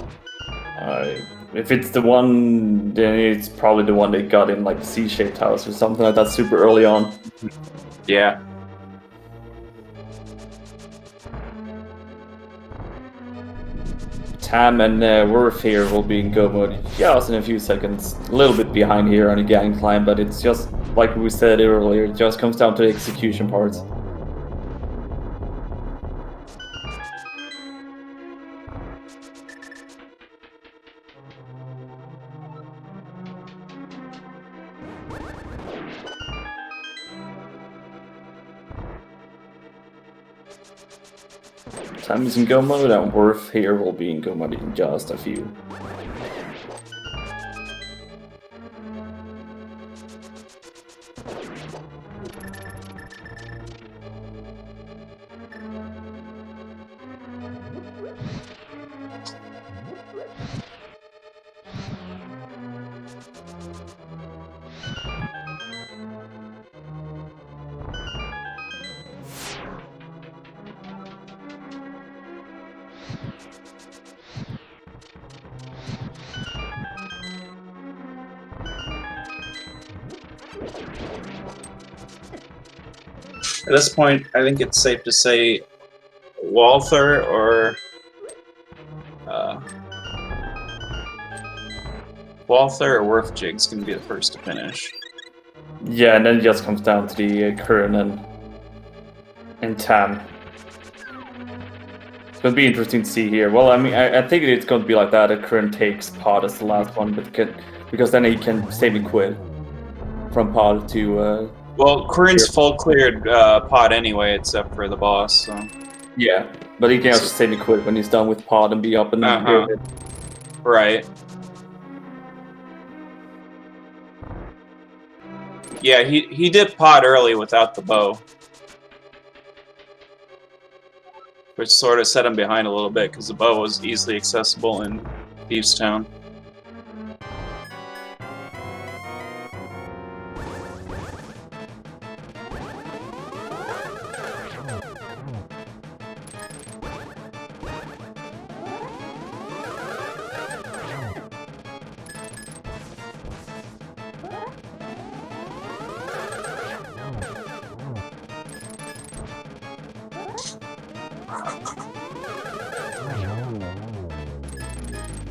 If it's the one, then it's probably the one they got in like the C-shaped house or something like that super early on. Yeah. Tam and Werf here will be in go mode just in a few seconds. A little bit behind here on the gang climb, but it's just like we said earlier, it just comes down to the execution parts. Tam is in go mode, and Werf here will be in go mode in just a few. At this point, I think it's safe to say Walther or werfjig is going to be the first to finish. Yeah, and then it just comes down to the Qirn and Tam. It's going to be interesting to see here. Well, I mean, I think it's going to be like that. Qirn takes Pod as the last one, but because then he can save and quit from Pod to... well, Qirn's full cleared Pod anyway, except for the boss, so... Yeah, but he can also save and quit when he's done with Pod and be up and Right. Yeah, he did Pod early without the bow. Which sort of set him behind a little bit, because the bow was easily accessible in Thieves Town.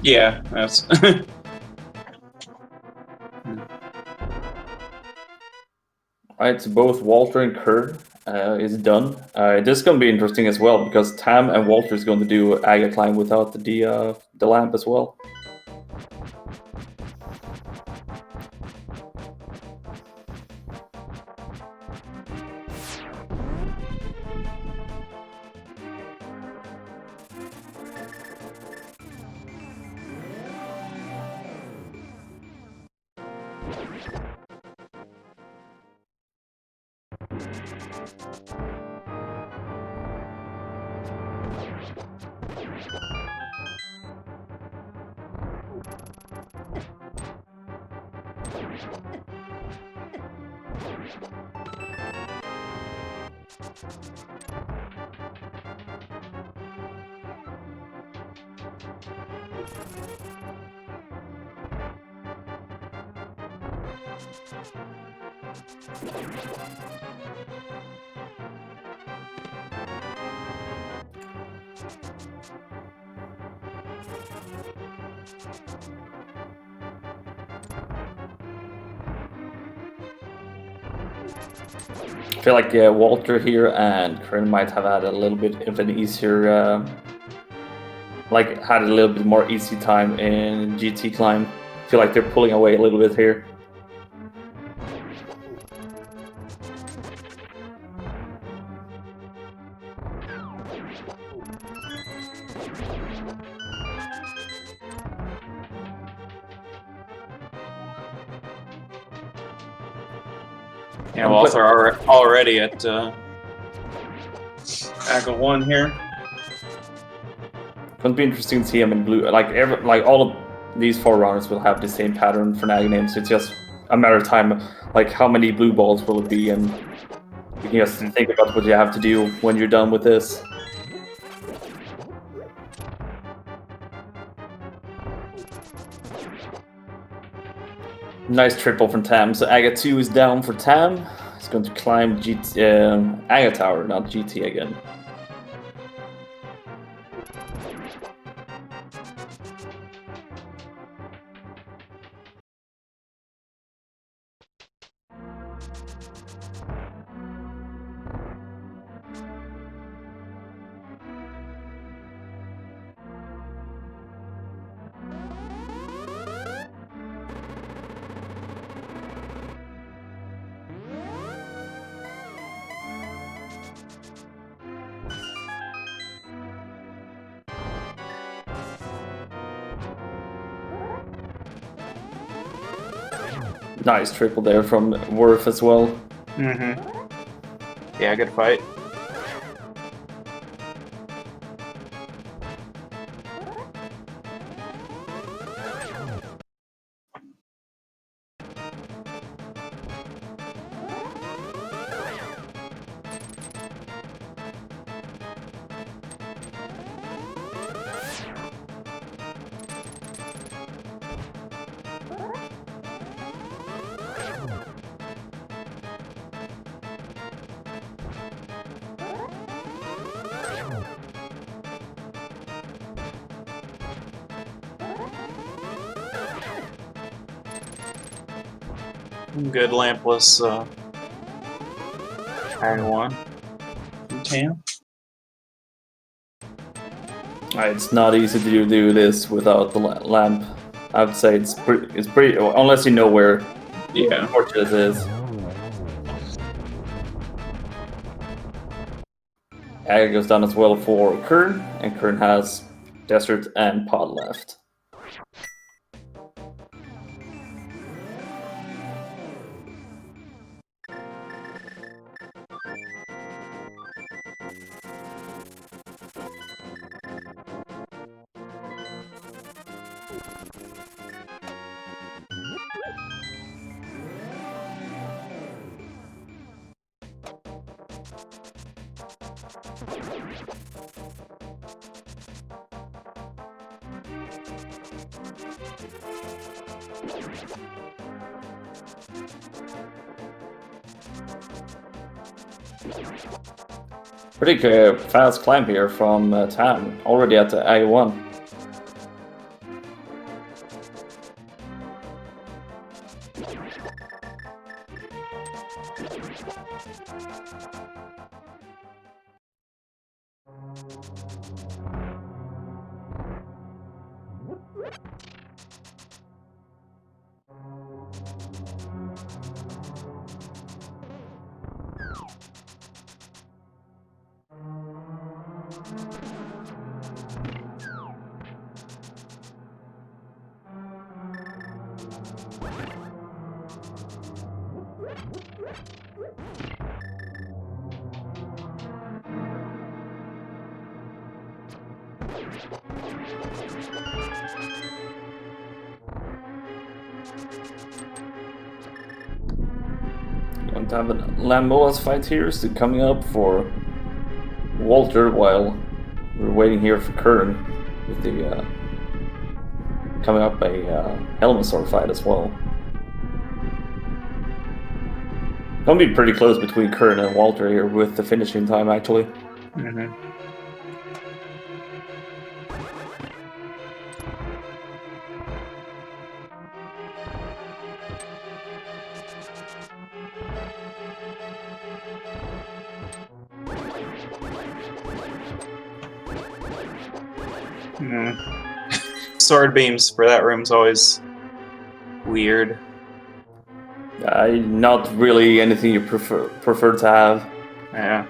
Yeah, that's... Alright, so both Walther and Qirn is done. This is going to be interesting as well, because Tam and Walther is going to do Aga climb without the lamp as well. I feel like Walther here and Qirn might have had a little bit of an easier, like had a little bit more easy time in GT climb. I feel like they're pulling away a little bit here. Yeah, Walther are already at Aga 1 here. It's going to be interesting to see him in blue. Like all of these 4 runners will have the same pattern for Naga names. So it's just a matter of time. Like how many blue balls will it be, and you can just think about what you have to do when you're done with this. Nice triple from Tam. So Aga 2 is down for Tam. He's going to climb Aga Tower, not GT again. Nice triple there from Werf as well. Yeah, good fight. Good lampless iron one. Tam. It's not easy to do this without the lamp. I would say it's pretty unless you know where torches is. Ag goes down as well for Qirn, and Qirn has desert and pod left. Pretty fast climb here from Tam, already at the I1. Going to have a Lamboa's fight here, so coming up for Walter while we're waiting here for Qirn with the coming up a Helmasaur fight as well. Gonna be pretty close between Qirn and Walter here with the finishing time actually. Mm-hmm. Sword beams for that room's always weird. Not really anything you prefer to have. Yeah.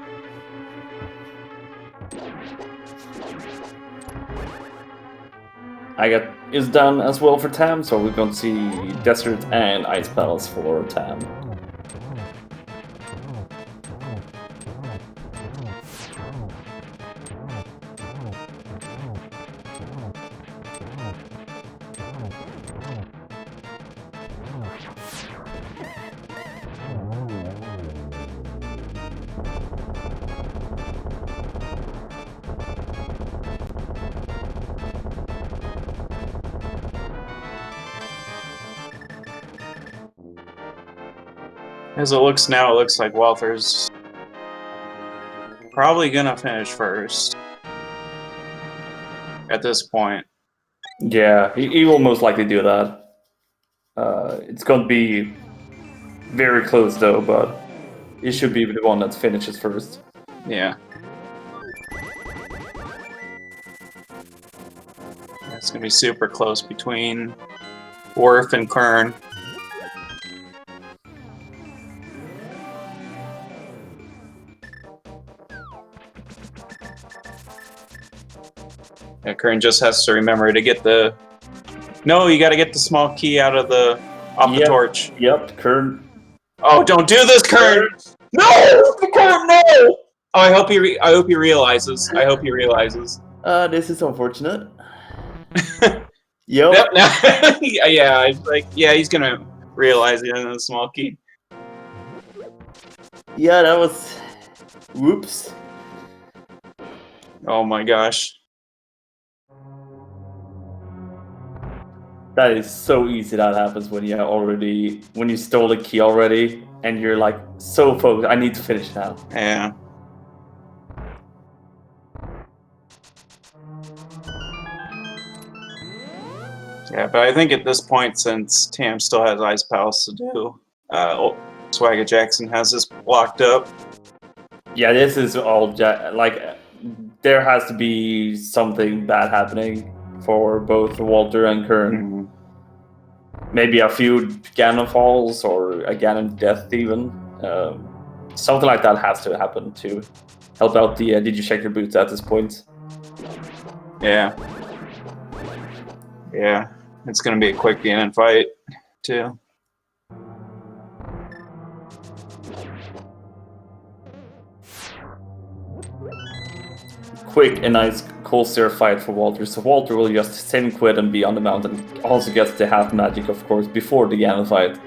I got is done as well for Tam, so we're going to see desert and ice battles for Tam. As it looks now, it looks like Walther's probably gonna finish first at this point. Yeah, he will most likely do that. It's going to be very close though, but he should be the one that finishes first. Yeah. It's gonna be super close between Werf and Qirn. Yeah, Qirn just has to remember to get the... No, you gotta get the small key out of the... off the torch. Yep, Qirn. Oh, don't do this, Qirn! No! Qirn, no! Oh, I hope he realizes. I hope he realizes. This is unfortunate. Yep. Yep. Yeah, like, yeah, he's gonna realize he has a small key. Yeah, that was... Whoops. Oh my gosh. That is so easy that happens when you stole the key already, and you're like so focused, I need to finish now. Yeah. Yeah, but I think at this point, since Tam still has Ice Palace to do, Swagger Jackson has this blocked up. Yeah, this is all like there has to be something bad happening for both Walther and Qirn. Maybe a few Ganon falls or a Ganon death even. Something like that has to happen to help out the Did You Check Your Boots at this point. Yeah. Yeah. It's going to be a quick Ganon fight, too. Quick and nice cold stare fight for Walther. So Walther will just same quit and be on the mountain. Also gets the half magic, of course, before the Ganon fight.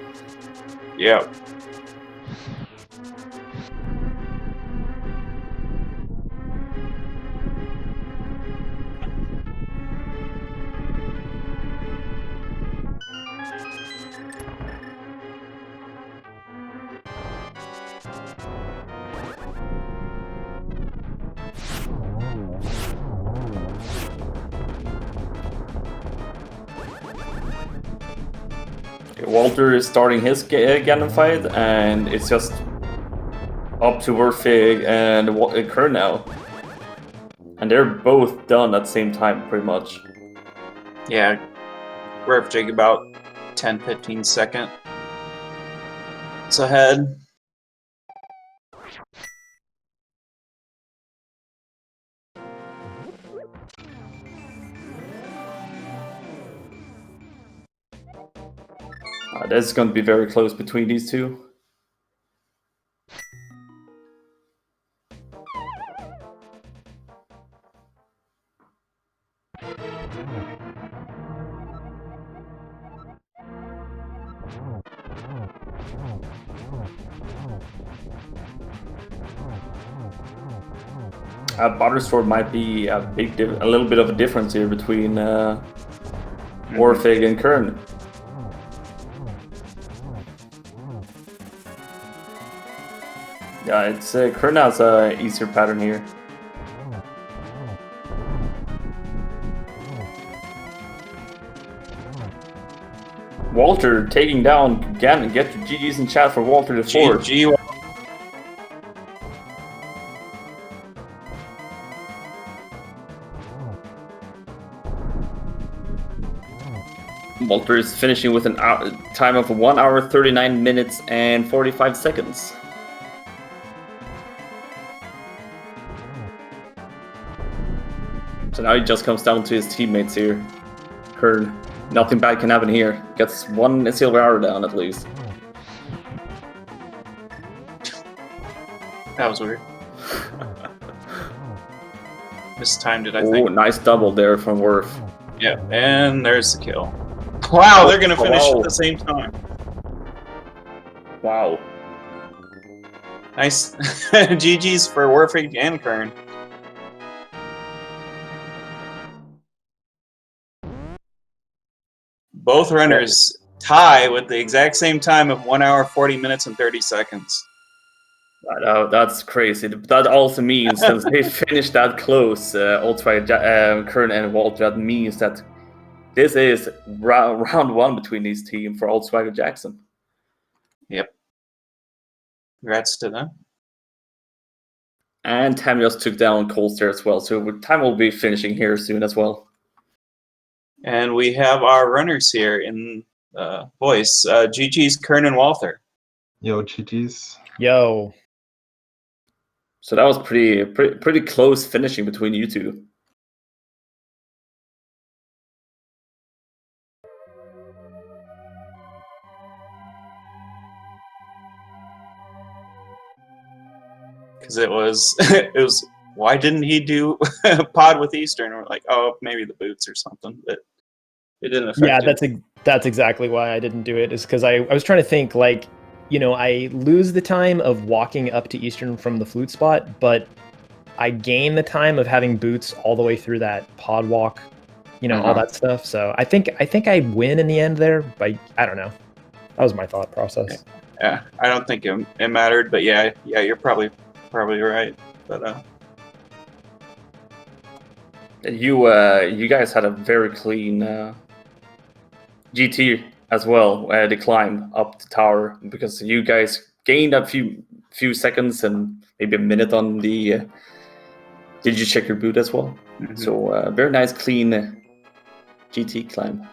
Yep. Walther is starting his Ganon fight, and it's just up to werfjig and Qirn now. And they're both done at the same time, pretty much. Yeah. werfjig about 10-15 seconds ahead. This is going to be very close between these two. Buttersword might be a little bit of a difference here between werfjig and Qirn. Yeah, it's Qirn has an easier pattern here. Walther taking down Ganon. Get your GGs in chat for Walther the Fourth. GG. Walther is finishing with a time of 1 hour, 39 minutes, and 45 seconds. So now he just comes down to his teammates here. Qirn, nothing bad can happen here. Gets 1 silver hour down at least. That was weird. Mistimed it, I think. Oh, nice double there from Werf. Yeah, and there's the kill. Wow, they're gonna finish at the same time. Wow. Nice. GG's for werfjig and Qirn. Both runners tie with the exact same time of 1 hour, 40 minutes, and 30 seconds. That's crazy. That also means since they finished that close, Qirn and Walther, that means that this is round 1 between these teams for Swagger Jackson. Yep. Congrats to them. And Tam just took down Coldstare as well, so Tam will be finishing here soon as well. And we have our runners here in voice. GG's Qirn and Walther. Yo, GG's. Yo. So that was pretty close finishing between you two. Because it was why didn't he do pod with Eastern? We're like, oh, maybe the boots or something, but it didn't affect it. That's exactly why I didn't do it, is because I was trying to think, like, you know, I lose the time of walking up to Eastern from the flute spot, but I gain the time of having boots all the way through that pod walk, you know, all that stuff. So I think I win in the end there, but I don't know. That was my thought process. Yeah, I don't think it mattered, but yeah, you're probably right. But you guys had a very clean GT as well, the climb up the tower, because you guys gained a few seconds and maybe a minute on the. Did you check your boot as well? Mhm. So very nice, clean GT climb.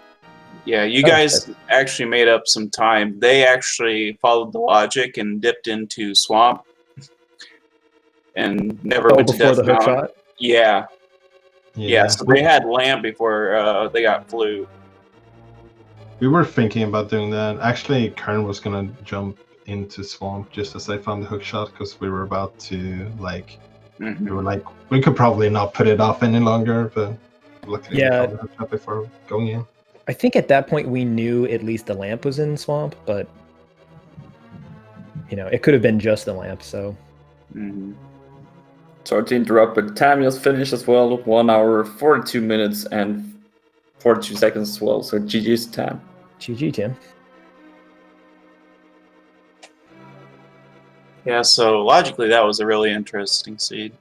Yeah, you Oh, guys actually made up some time. They actually followed the logic and dipped into swamp, and never went to before Death the hook Mountain. shot. Yeah. So they had lamp before they got flute. We were thinking about doing that. Actually, Qirn was gonna jump into swamp just as I found the hook shot, because we were about to like. Mhm. We were like, we could probably not put it off any longer, but luckily we Yeah. found the hook shot before going in. I think at that point we knew at least the lamp was in swamp, but it could have been just the lamp. So Mhm. Sorry to interrupt, but time just finished as well. 1 hour, 42 minutes, and 42 seconds as well. So GG's time. GG, Tim. Yeah, so logically that was a really interesting seed.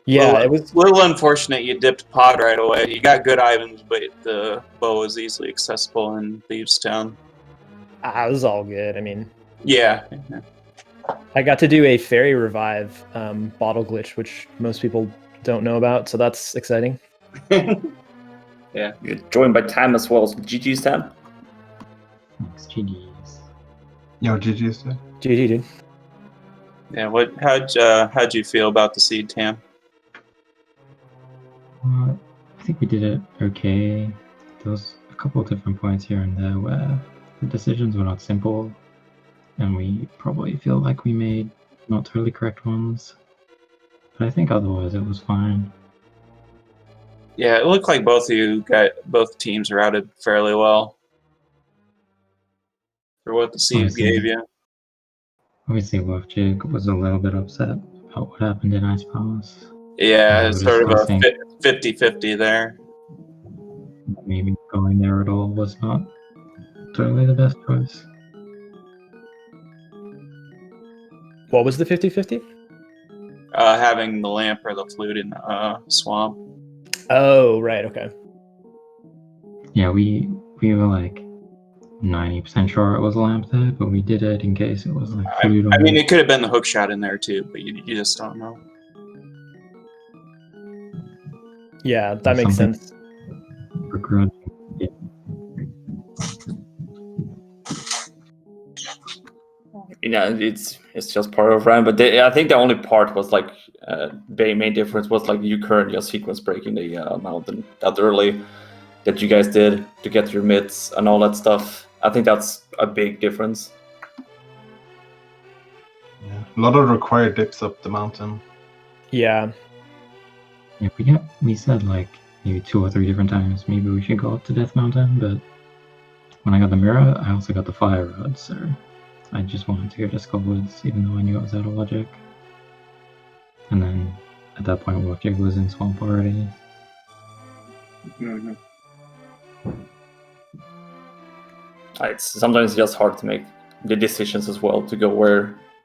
Yeah, Little- it was. little unfortunate you dipped pod right away. You got good items, but the bow was easily accessible in Thieves Town. It was all good. I mean, Yeah. I got to do a fairy revive bottle glitch, which most people don't know about, so that's exciting. You're joined by Tam as well. So GG's Tam. Thanks, GG's. Yo, GG's there. GG, dude. Yeah. How'd you feel about the seed, Tam? I think we did it okay. There was a couple of different points here and there where the decisions were not simple, and we probably feel like we made not totally correct ones. But I think otherwise it was fine. Yeah, it looked like both teams routed fairly well for what the seed Honestly. gave you. Obviously, werfjig was a little bit upset about what happened in Ice Palace. Yeah, I it's was sort of a discussing- 50-50 there. Maybe going there at all was not totally the best choice. What was the 50-50? Having the lamp or the flute in the swamp. Oh, right. Okay. Yeah, we were like 90% sure it was a lamp there, but we did it in case it was like flute I on mean, it. it could have been the hook shot in there too, but you just don't know. Yeah, that makes Something- sense. Begrudging. It's just part of RAM. But I think the only part was like the main difference was like you currently your sequence breaking the mountain that early that you guys did to get your mids and all that stuff. I think that's a big difference. Yeah, a lot of required dips up the mountain. Yeah. Yeah, we said like maybe 2 or 3 different times maybe we should go up to Death Mountain, but when I got the mirror, I also got the fire rod, so I just wanted to go to Skullwoods, even though I knew it was out of logic. And then at that point, werfjig was in swamp already. Mhm. It's sometimes just hard to make the decisions as well to go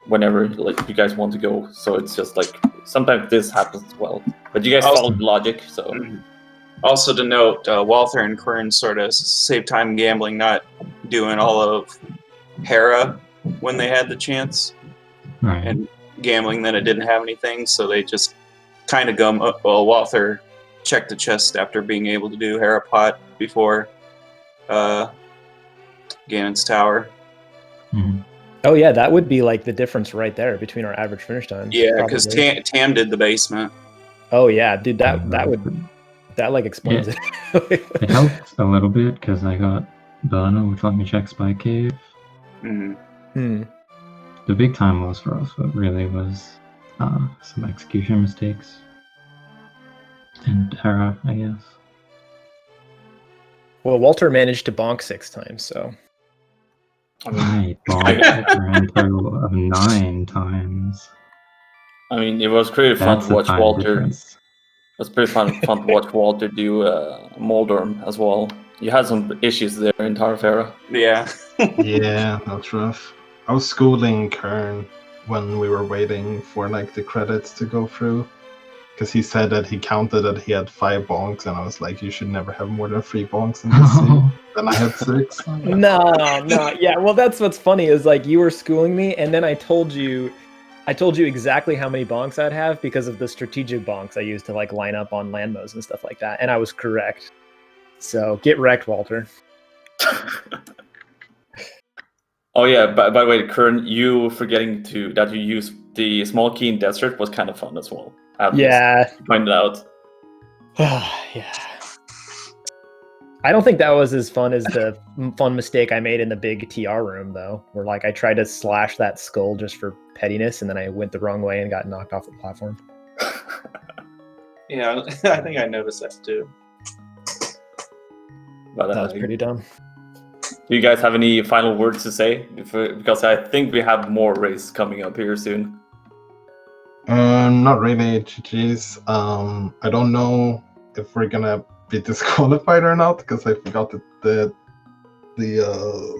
whenever like you guys want to go. So it's just like sometimes this happens as well. But you guys Also- followed logic, so Mhm. Also to note, Walther and Qirn sort of saved time gambling, not doing all of Hera when they had the chance, Right. and gambling that it didn't have anything, so they just kind of go. Well, Walther checked the chest after being able to do Hera pot before Ganon's Tower. Mhm. Oh yeah, that would be like the difference right there between our average finish times. Yeah, because probably. Tam did the basement. Oh yeah, dude, that like explains it. It helped a little bit because I got Burner, which let me check Spike Cave. Mm. The big time loss for us really was some execution mistakes and error, I guess. Well, Walter managed to bonk 6 times, so I bonked a grand total of 9 times. I mean it was pretty fun That's to the watch time Walter. difference. It was pretty fun to watch Walter do Moldorm as well. You had some issues there in Tarfera. Yeah. Yeah, that's rough. I was schooling Qirn when we were waiting for like the credits to go through, because he said that he counted that he had 5 bonks, and I was like, you should never have more than 3 bonks in this scene. Then I had 6. No, yeah. Well, that's what's funny is like you were schooling me, and then I told you exactly how many bonks I'd have because of the strategic bonks I used to like line up on landmos and stuff like that, and I was correct. So get wrecked, Walter. Oh yeah, by the way, Qirn, you forgetting that you used the small key in desert was kind of fun as well. Yeah. Pointed out. Yeah. I don't think that was as fun as the fun mistake I made in the big TR room, though, where like I tried to slash that skull just for pettiness, and then I went the wrong way and got knocked off the platform. Yeah, I think I noticed that too. But, That was pretty dumb. Do you guys have any final words to say? Because I think we have more races coming up here soon. Not really, GG's. I don't know if we're gonna be disqualified or not, because I forgot the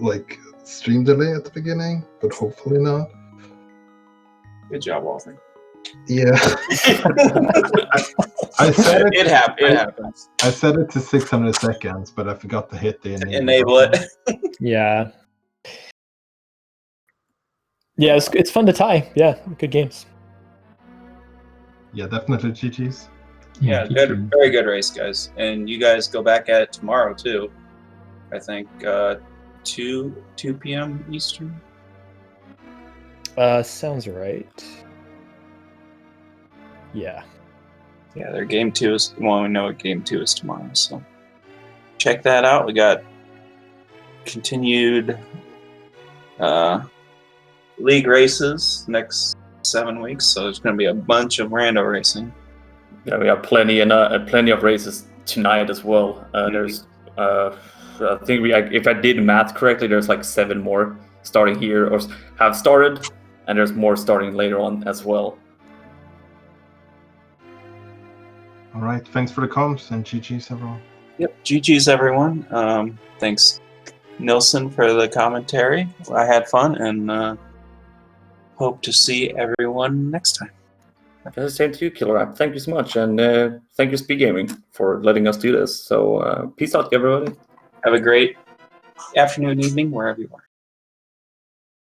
like stream delay at the beginning, but hopefully not. Good job, Walter. Yeah. I said it. It happens. I set it to 600 seconds, but I forgot to hit the Enable it. Yeah. Yeah, it's fun to tie. Yeah, good games. Yeah, definitely GG's. Yeah, good, very good race, guys. And you guys go back at it tomorrow too. I think 2 p.m. Eastern. Sounds right. Yeah. Yeah, their game 2 is, well, we know what game 2 is tomorrow, so check that out. We got continued league races next 7 weeks, so there's going to be a bunch of rando racing. Yeah, we have plenty of races tonight as well. There's, I think if I did math correctly, there's like 7 more starting here or have started, and there's more starting later on as well. All right, thanks for the comms, and GG's everyone. Yep, GG's everyone. Thanks, Nilsson, for the commentary. I had fun, and hope to see everyone next time. Same to you, Killer App. Thank you so much, and thank you, SpeedGaming, for letting us do this. So peace out, everybody. Have a great afternoon, evening, wherever you are.